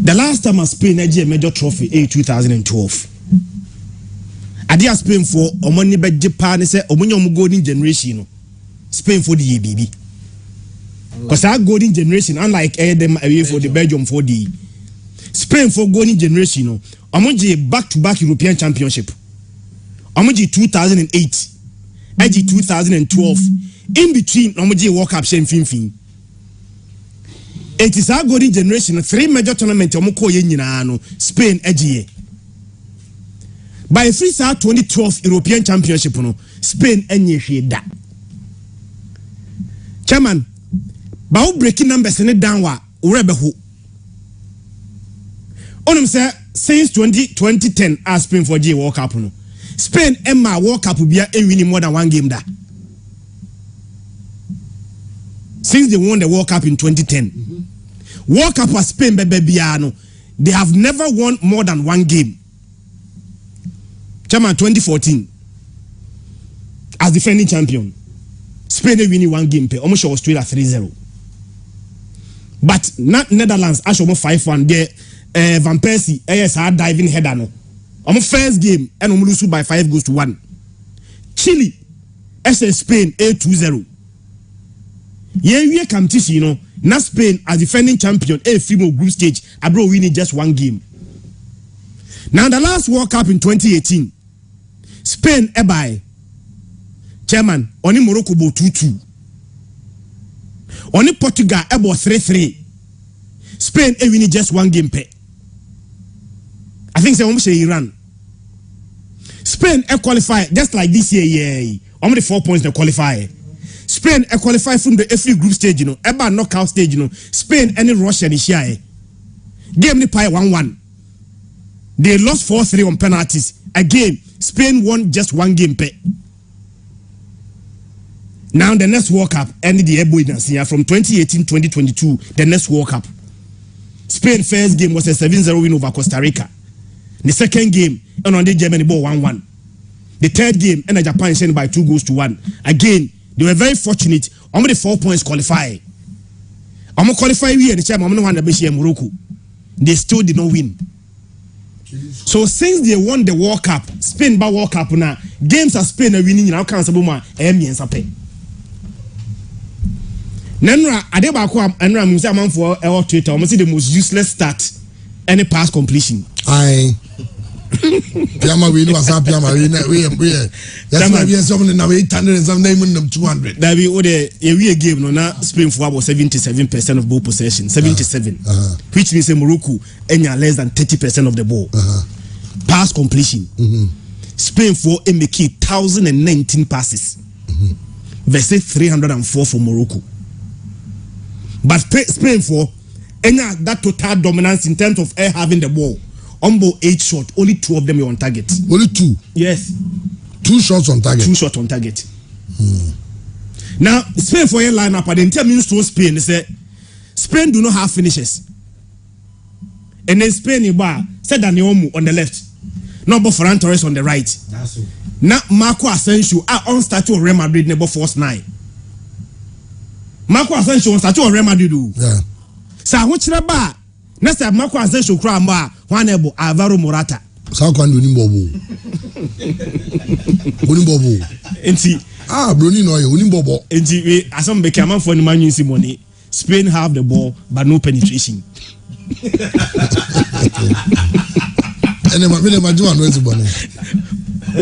The last time I Spain had a major trophy 2012. I did Spain for Omoni by Japan say Omoni golden generation. Spain for the baby. Because our golden generation, unlike them away for the Belgium 4D, Spain for golden generation, Amoji back-to-back European Championship. Amoji 2008, edgy 2012 in between Omoji World Cup shen fin. It is our golden generation 3 major tournament omoko ye nyina no Spain edgy. By free 2012 European Championship no Spain enye hwe da. Chairman, ba wo breaking numbers ne down wa urebe ho. Onum say since 2010 as Spain for G World Cup no. Spain Emma World Cup bia e winning more than one game da. Since they won the World Cup in 2010. World Cup was Spain bia no. They have never won more than one game. Chairman 2014 as defending champion. Spain winning one game per almost was straight at 3-0. But not Netherlands actually 5-1 there Van Persie hard diving header no. On first game and lose by 5-1. Chile SS Spain 8-2-0. We competition, you know, not Spain as defending champion a female group stage abroad winning just one game. Now the last World Cup in 2018, Spain ebai chairman oni Morocco bo 2-2. Oni Portugal ebo 3-3. Spain e winning just one game pe. I think say almost Iran. Spain e qualify just like this year. Only 4 points they qualify. Spain e qualify from the FA group stage, you know, eba knockout stage, you know. Spain any Russia ni share. Game ni pie 1-1. They lost 4-3 on penalties. Again, Spain won just one game pe. Now the next World Cup ended the airboy from 2018-2022. The next World Cup, Spain first game was a 7-0 win over Costa Rica. The second game, and on the Germany ball 1-1. The third game, and Japan sent by 2-1. Again, they were very fortunate. Only 4 points qualify. I'm gonna qualify here. The chairman, I'm gonna win the Morocco. They still did not win. So since they won the World Cup, Spain by World Cup now, games are Spain are winning now. Can't say more. And Sape. Nenra, Adebako, and Ramusa man for our Twitter. Almost the most useless start any pass completion. Aye. Piama we know as a Piama we that's why we are something now 800 and some name them 200. That we a game no now Spain for about 77% of ball possession. 77. Which means Morocco any less than 30% of the ball. Pass completion. Spain for make 1,019 passes. Versus 304 for Morocco. But Spain for any that total dominance in terms of having the ball. On ball 8 shots, only 2 of them are on target. Only 2? Yes. 2 shots on target? 2 shots on target. Now, Spain for your lineup, I didn't tell me to Spain. They say, Spain do not have finishers. And then Spain, said Daniel on the left. Number Ferran Torres on the right. That's so. Now, Marco Asensio on statue of Real Madrid, number force 9. Marco Asensio on statue of Real Madrid. Yeah. So, which number? Next time, Marco Asensio cramba one able Alvaro Morata. So can do Nimbobo. Unimbobo. Enti Bruni no Unimbobo. Enti we as some became for the man using money. Spain have the ball but no penetration. And then do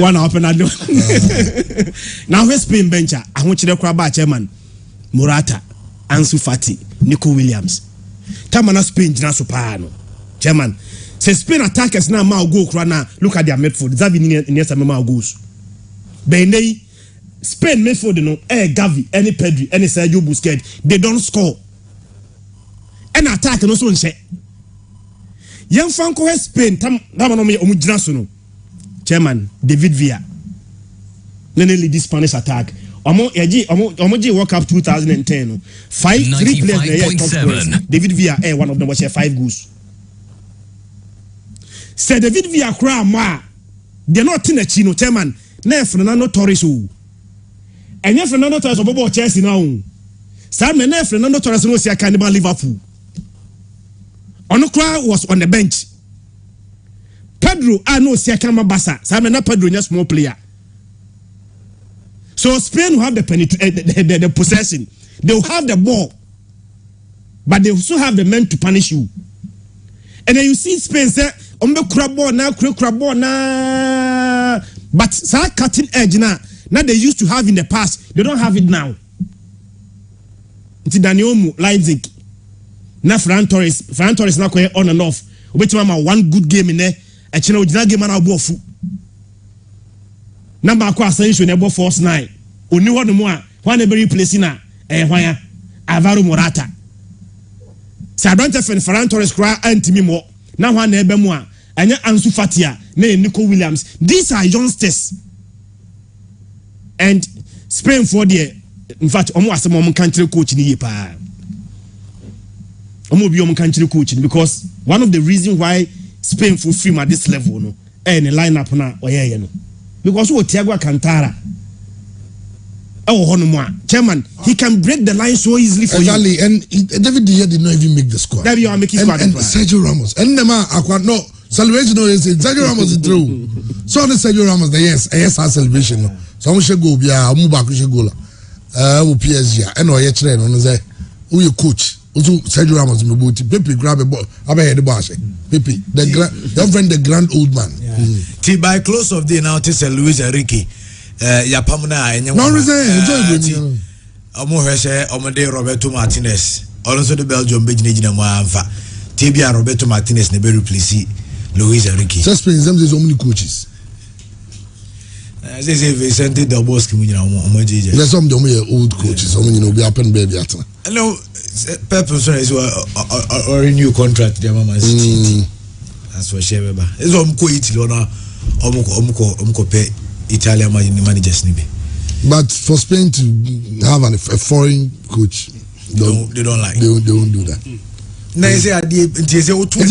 one open and now where Spain bencher I want you to crab chairman Morata, Ansu Fati, Nico Williams. Tamana Spain jina supano. Chairman, say Spain attackers now ma go krana. Look at their midfield. Zavi near some ma goes. Benay Spain midfield no Gavi, any Pedri, any Sergio Busquets, they don't score. And attack no so say. Young Franco has Spain tamano me omujina so no. Chairman, David Villa. Nene lead this Spanish attack. Omoji World Cup 2010. 3 players. David Villa, one of them was 5 goals. Say David Villa cry ma. They're not in a chino, chairman. Ne Fernando Torres. And yeah, Fernando Torres of Chelsea now. Sam ne Fernando Torres no see a cannibal Liverpool. Onokra was on the bench. Pedro no see a cannibal Bassa. Sam na Pedro is a small player. So Spain will have the possession. They will have the ball. But they also have the men to punish you. And then you see Spain say, "Ombe crab ball na, crab ball na." But sa cutting edge na, Now they used to have in the past, they don't have it now. It's Daniel Leipzig. Now Ferran Torres now going on and off. Obeti mama one good game in there. A channel original game and I'll fu. Number of course when they bought force 9. Only one more. One every place in why Alvaro Morata. So I don't have Ferran Torres cry and me more. Now one ebe more. And Ansu Fatia, Nico Williams. These are youngsters. And Spain for the in fact almost a moment country coach in the year. Country coaching because one of the reasons why Spain for film at this level no and a lineup na no because what Thiago Cantara chairman he can break the line so easily for exactly. you. And David De Gea did not even make the squad. David are making squad and Sergio Ramos and no celebration no is Sergio Ramos is through so the Sergio Ramos the yes our celebration no so we should go bia mu ba ko should go la PSG and or ye kire no say who you coach also Sergio Ramos me boti Pepe grab a ball abe the ball Pepe your friend the grand old man T by close of the now to Luis Enrique yapamna enye no reason enjoy omo hwese omode Roberto Martinez also the Belgium begina mo amfa Tibia Roberto Martinez ne be replace Luis Enrique just for example there's so many coaches say Vicente Del Bosque mu nyina omo jeje there's some old coaches some you know be happen baby at no Pep is or renew contract the Mama City that's what she beba is omko Italy na omko pay Italian managers ni be but for Spain to have a foreign coach they don't like they won't do that na say they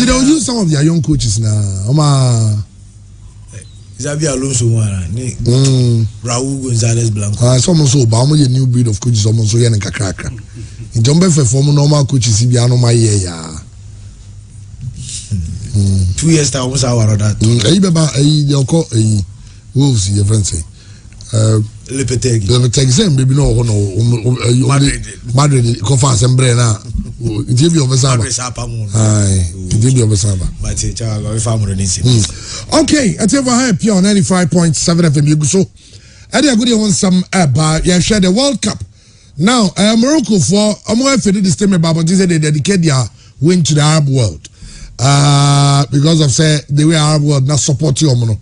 don't use some of their young coaches now Xabi Alonso ni Raul Gonzalez Blanco some so ba mo new breed of coaches some so yen kakaka in jumbe for form normal coaches bi anu my year ya 2 years time almost our that e be ba e call Wolves your friend say Lepetegi say baby no ho no Madrid conference embre na Ntibi obesaba ntibi obesaba but chawa we family ni si okay I tell you how pure 95.7 FM you so I dey go on some about you share the World Cup now Morocco for fed this time about they say they dedicate their win to the Arab world because of say the way Arab world not support you no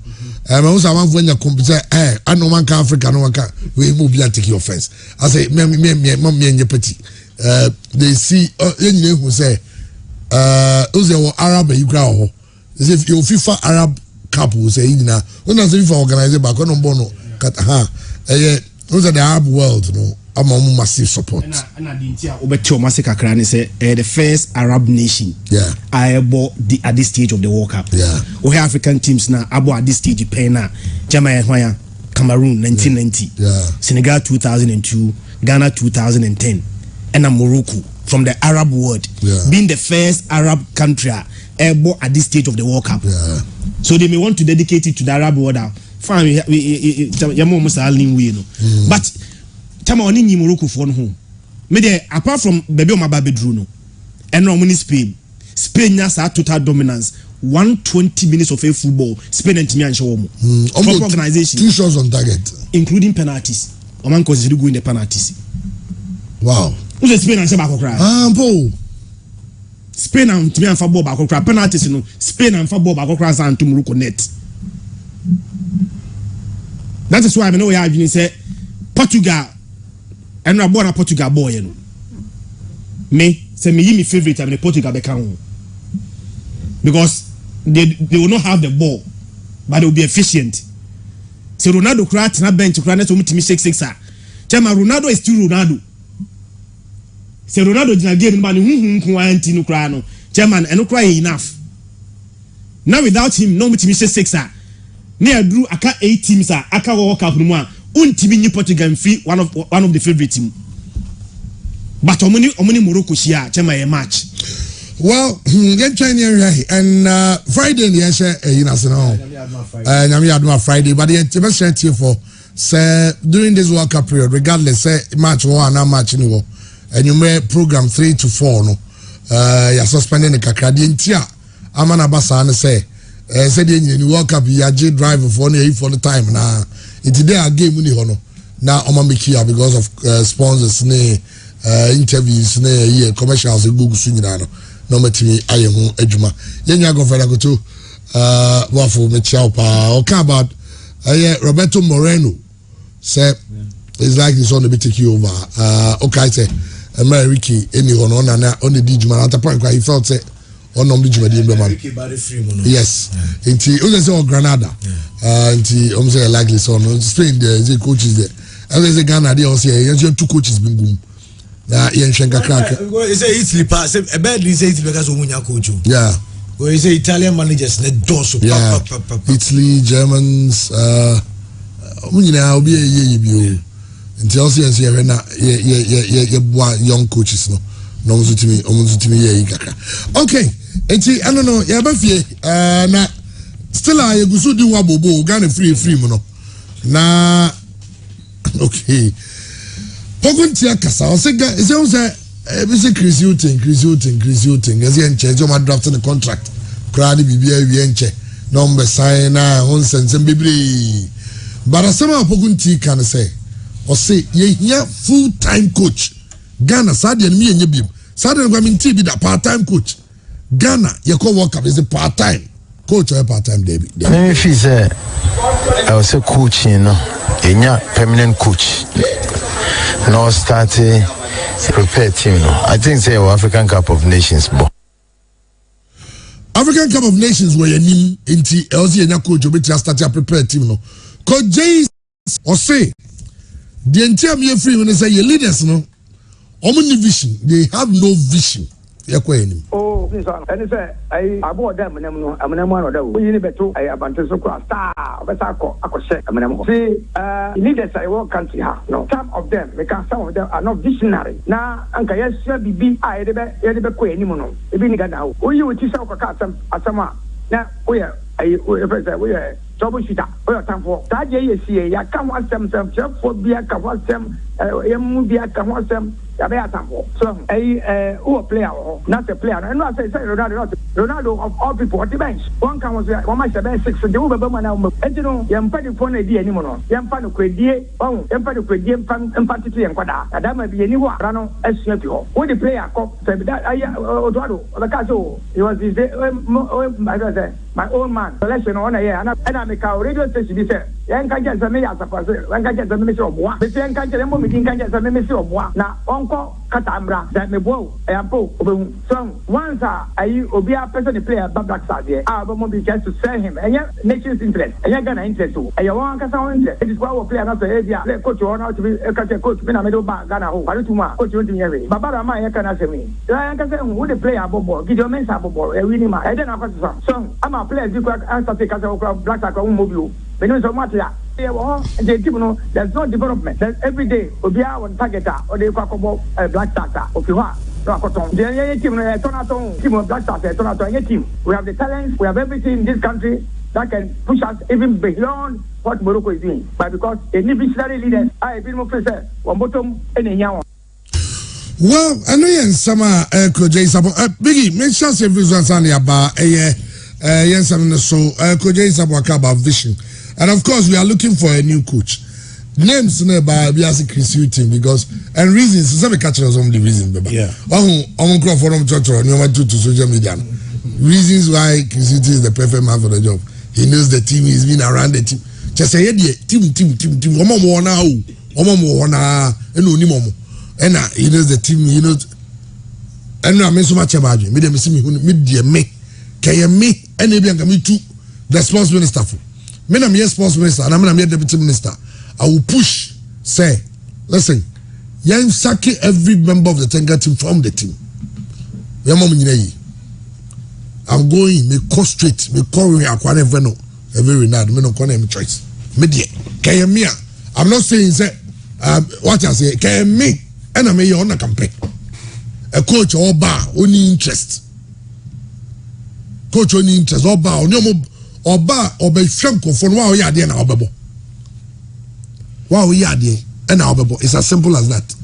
I also want when you compete I no man can Africa no one can we move and take your offense I say me and your petty they see who say who's Arab you grow as if you FIFA Arab Cup will say na when I say FIFA organize back on bono those are the Arab world no I'm a massive support and say the first Arab nation at this stage of the World Cup we have African teams now at this stage paying Jamaica Cameroon 1990 Senegal 2002 Ghana 2010 and Morocco from the Arab world being the first Arab country at this stage of the World Cup so they may want to dedicate it to the Arab world fine but Tama oni ni Morocco for no me there apart from baby o mababedru no and no money Spain has total dominance 120 minutes of a football Spain and Timi ansho mo organization 2 shots on target including penalties o man consider go in the penalties wow who Spain and Shabako cry Spain and Timi and ball back cry penalties no Spain and ball back cry and to Morocco net that is why I know we have been say Portugal and I'm born a Portugal boy, you know. Me, say me favorite I'm the Portugal become because they will not have the ball, but they will be efficient. So Ronaldo cracked na bench crack to me 6 Chama Ronaldo is still Ronaldo. Say Ronaldo did game man anti no cry no. Chairman and no cry enough. Now without him, no me 6 near drew aka 8 teams aka World Cup no untimi ni Portugal free one of the favorite team but omuni Morocco share chema a match well get China and Friday the nyami aduma Friday but the best chance here for say during this World Cup period regardless say match one and match ni and you may program 3 to 4 no ya suspending the kakra di ntia amana basa na say the World Cup ya drive for the time na it's there a game ni hono now I'm make here because of sponsors interviews commercials Google Sunino no matimi ayehu adwuma yenya governor goto wafo me chiapa o ka about Roberto Moreno say it's like this on the bit take you over okay say America any on the dijuma at a point where he felt say on the juma di man yes inti o say Granada inti o say likely so no Spain there is coaches there and there's a Ghana there say you two coaches been boom na yen shenka crack say Italy pass a bad say Italy because umunya coach yeah we say Italian managers ne doso Italy Germans umunyina obi ye bio until also say na ye young coaches no omuzutimi ye ikaka okay enti I don't know ya ba fie na still a yegusu di wa bobo Ghana free mu no na okay Poguntia Kasa, I say, Chris Hilton, as he enchant your drafting the contract. Crowdy BBA, we enche, number sign, nonsense, and baby. But as some of Pogunti can say, or say, ye full time coach. Ghana, Sadi and me and Yabim. Sadi and Gamin be that part time coach. Ghana, your co worker is a part time coach or a part time David. If he said, I was a coach, you know, a permanent coach. No starting prepare team. No. I think say African Cup of Nations. African Cup of Nations where you need into LZ and coach you better start to prepare team. No, Coach Jay or say the entire me free when they say your leaders no, omni vision they have no vision. Oh, this one. And say I bought them. I'm one of them. We need to. I abandoned so close. Star, but I could see. Leaders I work country. No, some of them because some of them are not visionary. Now, Uncle, yes, be I the queen anymore. If you now, we you teach our some now we are troubleshooter. We are time for that. You come watch them. For be a come watch them. Be a come watch them. So who a player not a player and I say Ronaldo of all people at the bench one can was one match the bench 6 the woman now and you know yam padi phone idea anymore yam pan kwedie oh yam padi kwedie empathy to yankwada that might be anywhere rano SCP who the player cop say that Odoado Okaso he was this my old man selection on a year and I make our radio station he said yan can get some me as a person one can get some message of what the yan can get them meeting can get some message of what now Katambra that me bow po so once I obia person the player back side there but be just to sell him and yeah nation's interest and you're gonna interest too and you want to interest it is why we play not to coach or not to be a coach me na me do back Ghana ho but tuma coach you here baba ma ya kana say me I can say who the player bobo give your men bobo e win ma I don't know so I'm a player you can answer take as black side on mobile me no so much ya there's no development. There's every day we are on target or they talk about black starter of you are. Team of black starter, team. We have the talents, we have everything in this country that can push us even beyond what Morocco is doing. But because any visionary leaders, I been more prepared on bottom any young. Well, I know you summer Coach Jay Sabo Biggie, make sure you visual Sunday about yes, I'm so Coach Jay Sabo about vision. And of course, we are looking for a new coach. Names by Biasi Chris Hilton because and reasons. Some catch us on the reason. Yeah. I'm going for church or to social media. Reasons why Chris Hilton is the perfect man for the job. He knows the team. He's been around the team. Just say team. And he knows the team. He knows. And I mean so much about you. Me see me. Can me and me too. The sports minister. Me na me sports minister and I'm deputy minister. I will push, say, listen, you sack every member of the Tenga team from the team. I'm going, me call straight, me call me akwane veno, every night, me no call him choice. Media, Kayamia. I'm not saying say, what I say, Kayami, and I'm on a campaign. A coach or bar, only interest. Coach only interest, or bar, or bar, or be franco for wow, yeah, then our bubble. Wow, yeah, and our bubble. It's as simple as that.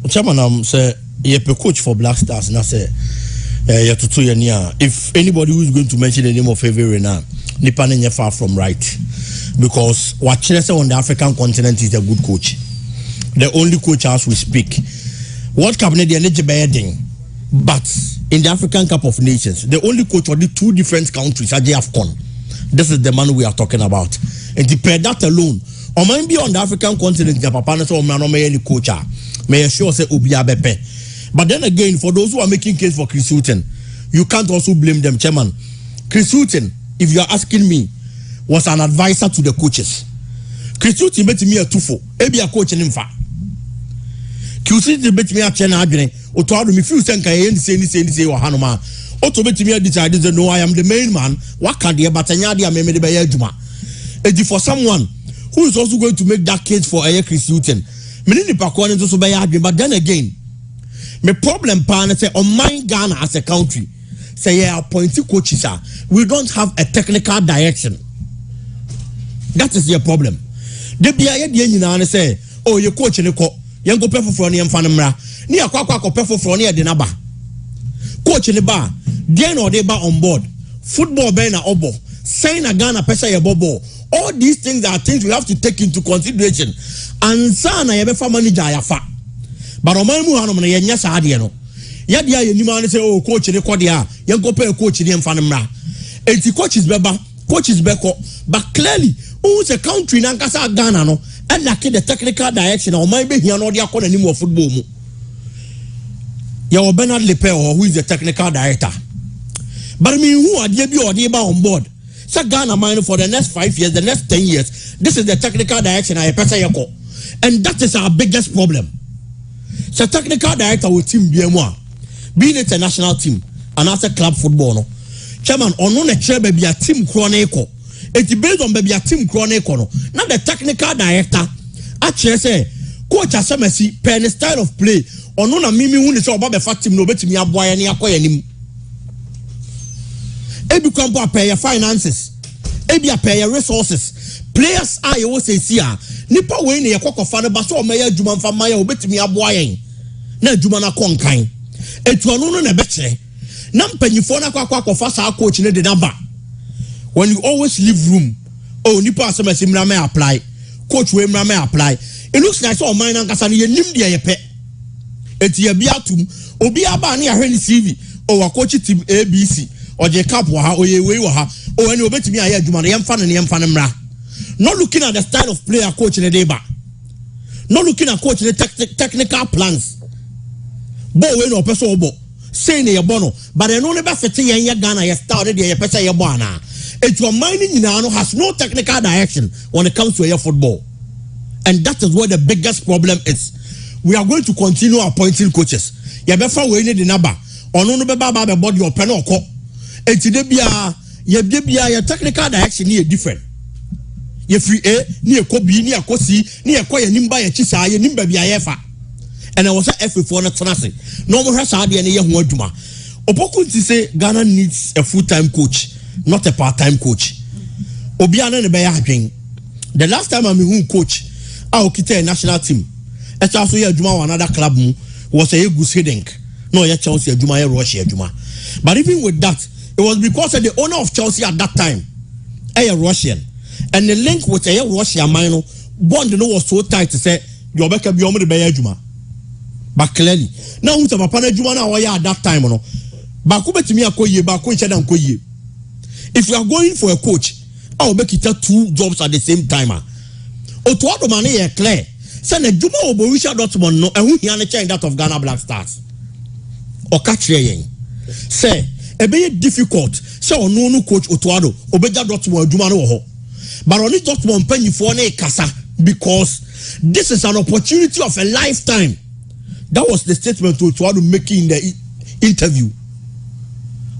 Chairman, say, you're a coach for Black Stars, and I say, if anybody who is going to mention the name of Favre now, Nipanen far from right. because what Chelsea on the African continent is a good coach. The only coach as we speak. World Cup ne the energy but in the African Cup of Nations, the only coach for the two different countries are AFCON. This is the man we are talking about. And to pair that alone, or might be on the African continent, the Papa so man may any coach may sure say Ubia Bepe. But then again, for those who are making case for Chris Hughton, you can't also blame them, Chairman. Chris Hughton, if you are asking me, was an advisor to the coaches. Chris Hughton bet me a tufo, maybe a coach in him fa. Chris Hughton bet me a channel adrenaline. Oto me few senka yen say wa hanoma. Oto bet me decide say no, I am the main man. What can the batanya dia me de be adwuma. And for someone who is also going to make that case for Chris Hughton. Me ni pa ko nso so be adwuma, but then again, me problem pa na say on my Ghana as a country. Say yeah, appointed coaches are. We don't have a technical direction. That is your problem. The BIA nyina say, oh, your coach ne ko, yen go perfo for ne mfa ne mra. Ni akwa perfo for ne de na ba. Coach ne ba, dey no dey ba on board. Football be na obo. Sign a Ghana pesa ye bobo. All these things are things we have to take into consideration. And sana ye be fa manager ya fa. But o man mu hanom na ye nya sa ade no. Ya dia ye nima ne say oh coach ne ko dia, yen go pe coach ne mfa ne mra. Enti coaches beba, coaches beko, but clearly who's a country nankasa Ghana no and like the technical direction or maybe here no dia kona nimu football mu. Ya Bernard Lepel who is the technical director. But I mean who are they be or they on board? So Ghana mind for the next 5 years, the next 10 years, this is the technical direction I pesa yako. And that is our biggest problem. So technical director with team BMO, being it a national team and as a club football no. Chairman, ono na chair baby a team chronicle. It's based on baby a team chronicle. Now the technical director actually say, coach asemesi pen style of play. Ono na mimi who is about the fat team no bet me a boy any akoya nim. Ebi kwampo a pay your finances. Ebi a pay your resources. Players are you say see nipa we na yakoko fa no ba so o meya djuma mfa maya obetimi aboa yen. Na djuma na konkan. Etu ono no na be kire. Na mpanyifo na kwa sa coach ne de number. When you always leave room, oh nipa asemesi mra me apply, coach we mra me apply. It looks like so man ankasa ne yenim de ye pe. Eti ye bia tum, obi aba na ahwe ni CV, oh wa coach team ABC, or je cap wa ha, o ye we wa ha, oh any obetimi aye adwuma ne yemfa ne mra. Not looking at the style of player coach ne de ba. Not looking at coach the technical plans. Bo we no person obo. Say ne bono, but I know never fit yen Ghana ye started ye pesa ye bona. It's your mining has no technical direction when it comes to your football. And that is where the biggest problem is. We are going to continue appointing coaches. Ye befa we need the number. Ono no beba ba body or pen or co. Enti de bia ye technical direction is different. Ye free A, ni e ko B, ni e ko C, ni e ko ye nimba ye chisa ye nimba bia ye fa. And I was at F4 na tenase. No more has had any young Waduma. Opokunti say Ghana needs a full-time coach, not a part-time coach. Obiana ne beya hwing. The last time I'm a coach, I okita a national team. It's also a Juma another club was a goose heading. No, ya Chelsea Juma Russia Juma. But even with that, it was because the owner of Chelsea at that time, a Russian, and the link with a Russian minor bond was so tight to say you're back up beyond the Beya Juma. But clearly, now who's a papa Juma at that time, no. But if you are going for a coach, I will make it 2 jobs at the same time. Otuado money clear. Send a Juma or Borussia Dortmund no, and we are change that of Ghana Black Stars. Or catch ye. Say, a very difficult. So no coach Otuado, Obeja Dortmund Juma no. But only Dortmund penny for a casa because this is an opportunity of a lifetime. That was the statement to Otuado making in the interview.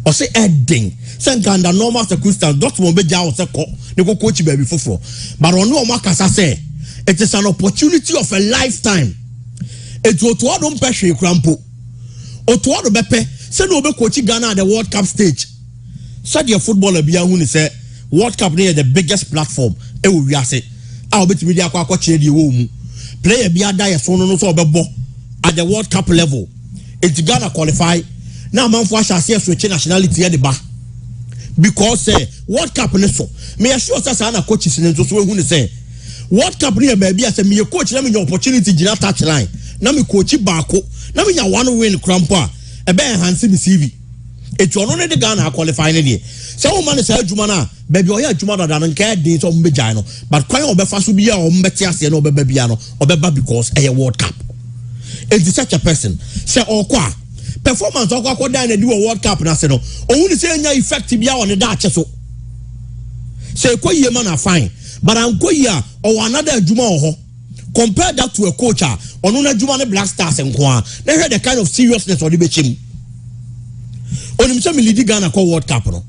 Or say adding. Send under normal circumstances, Dortmund Beja or Seko, they go coach baby for. But on no Makasa say, it is an opportunity of a lifetime. It's Otuado Peshe Crampo. Otuado Bepe, send over coaching Ghana at the World Cup stage. Said your footballer Biahuni say, World Cup near the biggest platform. It will be say, I'll bet media kwa the womb. Player Biada Sono so bebo at the World Cup level. It's Ghana qualify. Now man for shall see switch nationality at the bar. because World Cup ne so me assure say na coaches ne so ehu ne say World Cup ne baby as me coach na me your opportunity gina touch line na me coach baako na me nya one win crampo a ebe enhance me CV etu ono ne de Ghana qualify ne de say o man say adwuma na baby o ya adwuma da na nka din so mbegyan no but kwan obefa so bia o mbeti ase na obeba bia no obeba because World Cup is such a person say okwa performance okwa down na di World Cup na say no o hu say nya effect bia on da ache so say koyie man na fine but ankoyi a or another adwuma ho compare that to a coach ono na adwuma ne Black Stars nko a na hear the kind of seriousness o de be chem onim say me lead Ghana ko World Cup no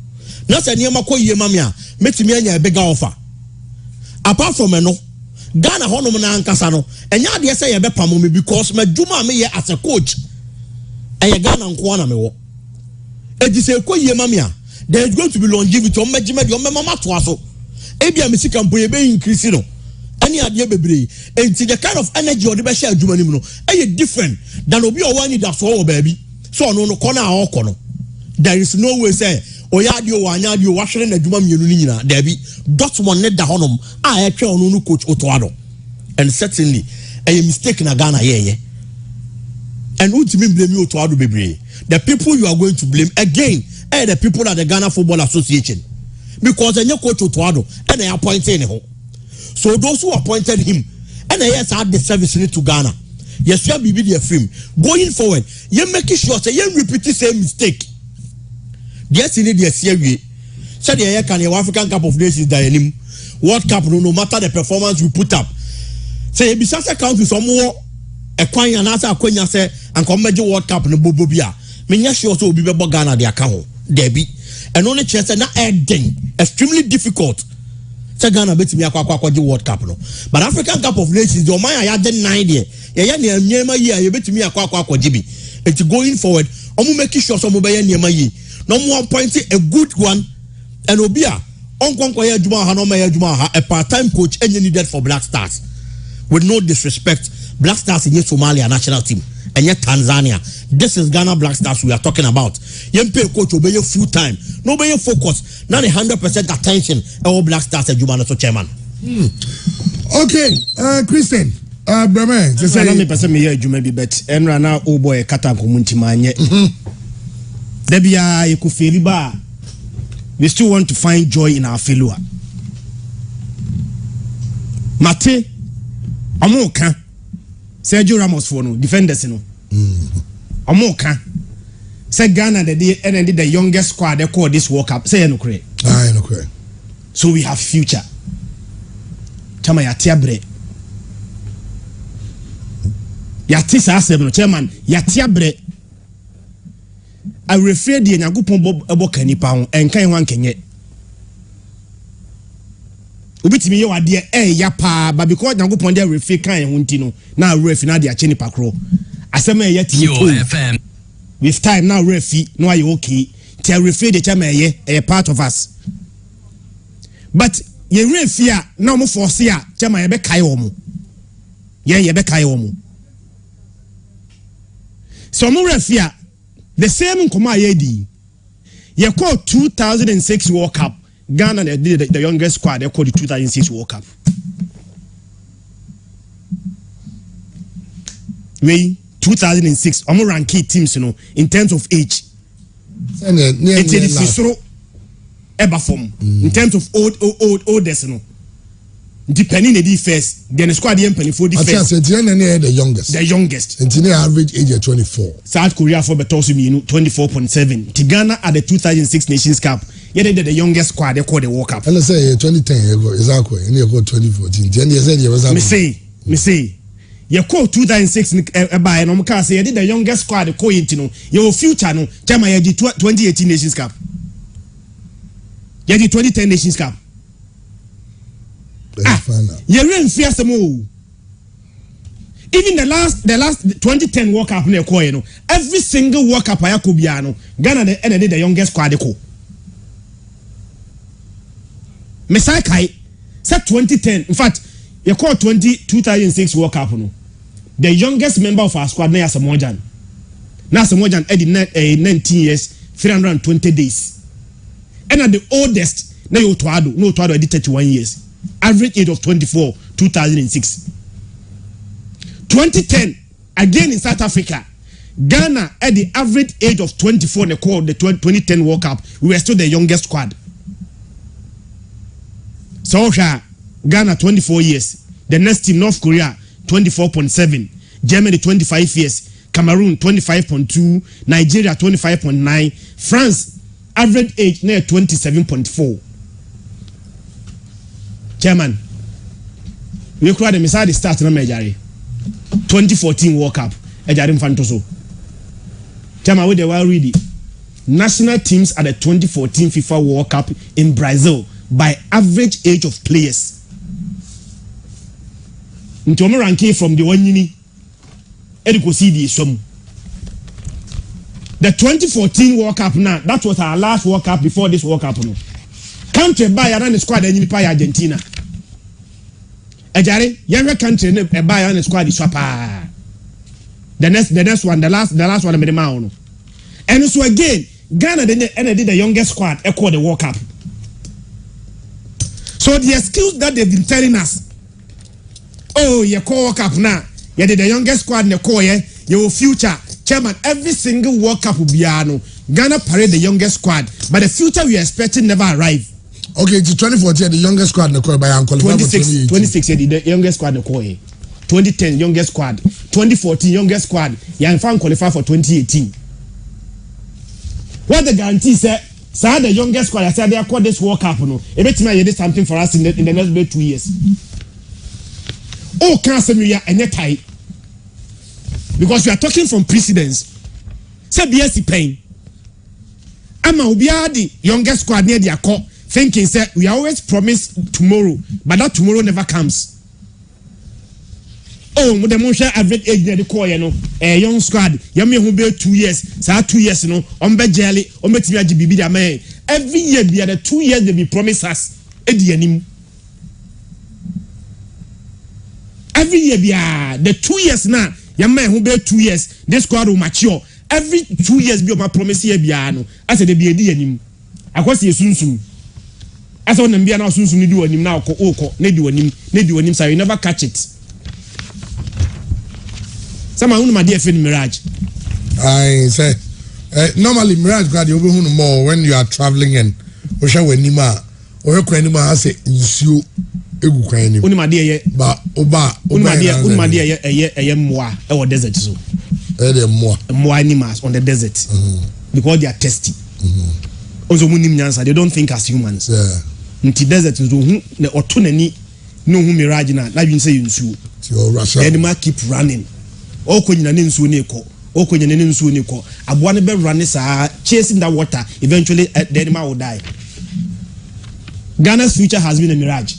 na say niam koyie ma me a metimi anya bigger offer apart from no Ghana honom na ankasa no enya de say ye be pam me because my adwuma me ye as a coach eye Ghana nko na me wo edi say koyie ma me a there is going to be longevity on megime de on mama to aso ebia me sika mpo ye be increase no any ade bebre enti the kind of energy or the be share adwuma nim no eye different than obi o wani da so o baabi so no no corner a okono there is no way say oya ade o wanya ade o wahwere na adwuma mienu ni nyina da bi dot one ne da honom a etwe ono no coach Otoado and certainly a mistake na Ghana ye and ultimately blame Otoado bebre the people you are going to blame again the people at the Ghana Football Association because any coach Otoado and they appointed him. So those who appointed him and they had the service to Ghana. Yes, you be the film going forward. You making sure say you repeat the same mistake. Yes, in the series. Said the can African Cup of Nations Dianim World Cup no matter the performance we put up. Say besides count with some more a coin and answer a coin say and come major World Cup no bobia. Me nya sure so be Ghana their account. Debbie and only chance na ending extremely difficult say Ghana bet me akwa World Cup no but African Cup of Nations the man ya den 9 there ya na nyema yi ya bet me akwa gibi it going forward omo make sure so mo be ya nyema yi no mo appoint a good one and obia onkwankwa ya adwuma ha no ma ya adwuma ha a part-time coach any needed for Black Stars with no disrespect Black Stars in Somalia national team and yet Tanzania. This is Ghana Black Stars we are talking about. You pay coach obey full time. No be focus. Not 100% attention. All Black Stars and Jumana so chairman. Okay, Christian. Bremen. Just say me person me here you maybe bet. Enra na o boy kata komunti manye. Debia you could feel ba. We still want to find joy in our failure. Mate amoka Sergio Ramos for no defenders no. Amoka say Ghana the youngest squad they call this World Cup. Say no correct. No correct. So we have future. Chama yatia bre. Yati sa asem no chairman yatia bre. I refer the Nyagupon Bob Kanipa on and kind one kenye. Ubitimi yo ade ya pa but because Nyagupon dey refer kan huntino na ref na dey acheni pakro. Asem e yati FM. With time now refi no are you okay. Tell refer the chairman a part of us. But ye refi a na mo force a chairman ye be kai omo. Ye be kai omo. So mo refi a the same Nkoma Yedi. You call 2006 World Cup. Ghana did the youngest squad. They called the 2006 World Cup. We 2006. I'm ranking teams, you know, in terms of age. It's a ever form in terms of oldest, you know. Depending the defense, then the squad the for defense. The youngest. The youngest. And the average age of 24. South Korea for Betosumi 24.7. Ghana at the 2006 Nations Cup. Yeah, they did the youngest squad. They called the World Cup. And I say 2010 exactly. And you go 2014. Then you said you was. Me say. You call 2006 by and I'm say you did the youngest squad. They call it you know. Your future no. Chama you did 2018 Nations Cup. You did 2010 Nations Cup. You're in fierce more. Even the last 2010 World Cup every single World Cup I could be Ghana did the youngest squad. Mesai Kai said 2010. In fact, you call 2006 World Cup. The youngest member of our squad now Samojan. Now Samojan had 19 years, 320 days. and at the oldest na you Otuado did 31 years. Average age of 24, 2006. 2010 again in South Africa. Ghana at the average age of 24 in the core of the 2010 World Cup, we were still the youngest squad. So Ghana 24 years. The next team North Korea 24.7, Germany 25 years, Cameroon 25.2, Nigeria 25.9, France average age near 27.4. Chairman, we cried the Messiah start na Mejari 2014 World Cup. Ejarim Fantoso. Chairman, we were ready. National teams at the 2014 FIFA World Cup in Brazil by average age of players. Ntomo ranking from the Wanyini. Ediko CD some. The 2014 World Cup now, that was our last World Cup before this World Cup. No. Country by a squad and by Argentina. Ejare, younger country by a squad is swapa. The next one, the last one made the mound. And so again, Ghana did the youngest squad echo the World Cup. So the excuse that they've been telling us, oh, you call World Cup now, you did the youngest squad in the core, your future. Chairman, every single World Cup will be Ghana parade the youngest squad, but the future we are expecting never arrive. Okay, it's 2014, the youngest squad in the core by Uncle 26, the youngest squad in the core. 2010 youngest squad, 2014 youngest squad, you can qualify for 2018. What the guarantee said, sir, the youngest squad, I said they acquired this World Cup, no, it did something for us in the next 2 years. Oh, can't say me and yet tight. Because we are talking from precedence. Say BSC pain. Ama ubia the youngest squad near their core, thinking say we always promise tomorrow, but that tomorrow never comes. Oh, the motion average age near the core, you know, a young squad, yami who be 2 years, say 2 years, you know, jelly, BB da man. Every year be the 2 years they be promise us. Every year be the 2 years now. Young man who be 2 years, this squad will mature. Every 2 years be my promise here biano. I said they be a D. I was here soon. As on them be now soon do him now ne do him so you never catch it. Someone my dear friend Mirage. I say normally Mirage grad you be more when you are traveling and Osha wenima or kwenima I say you Uni my dear, but Oba, my dear, a moi or desert so. More animals on the desert because they are testy. Also, they don't think as humans. Into desert is the autonomy, no mirage, like you say in Sue. Animal keep running. Oh, when you name Suniko, oh, when you name Suniko, I want to be running, chasing the water. Eventually, the animal will die. Ghana's future has been a mirage.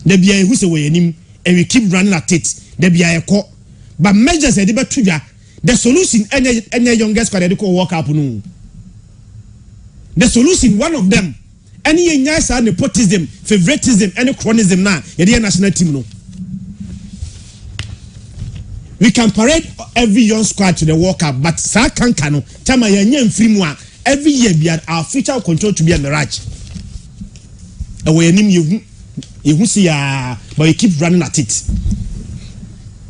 There be a who's away him and we keep running at it. There be a call, but measures are the solution. Any youngest can walk up. No, the solution, one of them, any nice nepotism, favoritism, any chronism now. You're national team. No, we can parade every young squad to the World Cup, but sa can Chama yenye mfrimwa every year be our future control to be a mirage. Away him you see, but you keep running at it.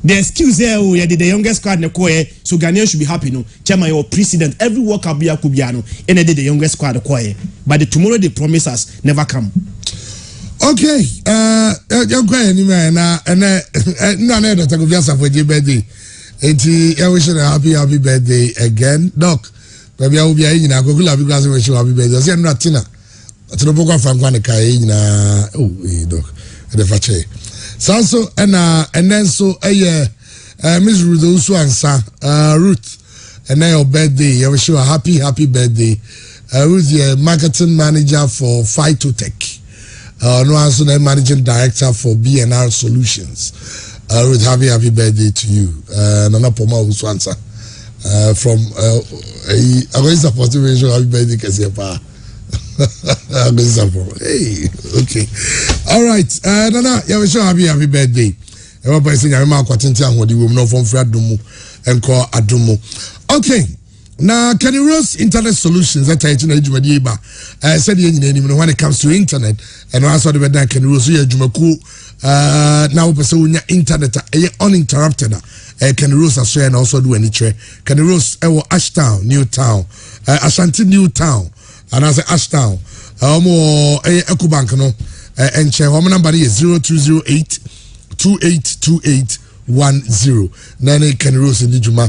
The excuse there, oh, yeah, the youngest squad in the core, so Ghanaians should be happy. No, Chairman, your president, every work up here could be and they did the youngest squad in the core. But the tomorrow they promise us never come. Okay, you're going anywhere now, and no, that I go just for your birthday. I wish you a happy birthday again, Doc. Maybe I will be in a Google because I wish you happy birthday. I'm not Tina. Tunapokuwa Frankwane kai na doc the fache so and then so Miss Ruth also answer Ruth and then your birthday I wish you a happy birthday. Ruth the marketing manager for Phytotech, no also the managing director for BNR Solutions. Ruth, happy birthday to you. Nana Poma also answer from I going to support you happy birthday Kesepa. Hey, okay. All right. Nana, you wish you happy birthday. Everybody saying I'm not quite into what you will know from Fradumu and call Adumu. Okay. Now, Kenny Rose Internet Solutions that I know you said when it comes to internet and also the weather Kenny Rose Jumaku now person internet uninterrupted. Kenny Rose as and also do any trade. Kenny Rose Ashtown, Newtown, Ashanti Newtown, and as Ashtown, Ecobank no and share home number is 0208 282810. Nane Kenny Rose in the Juma.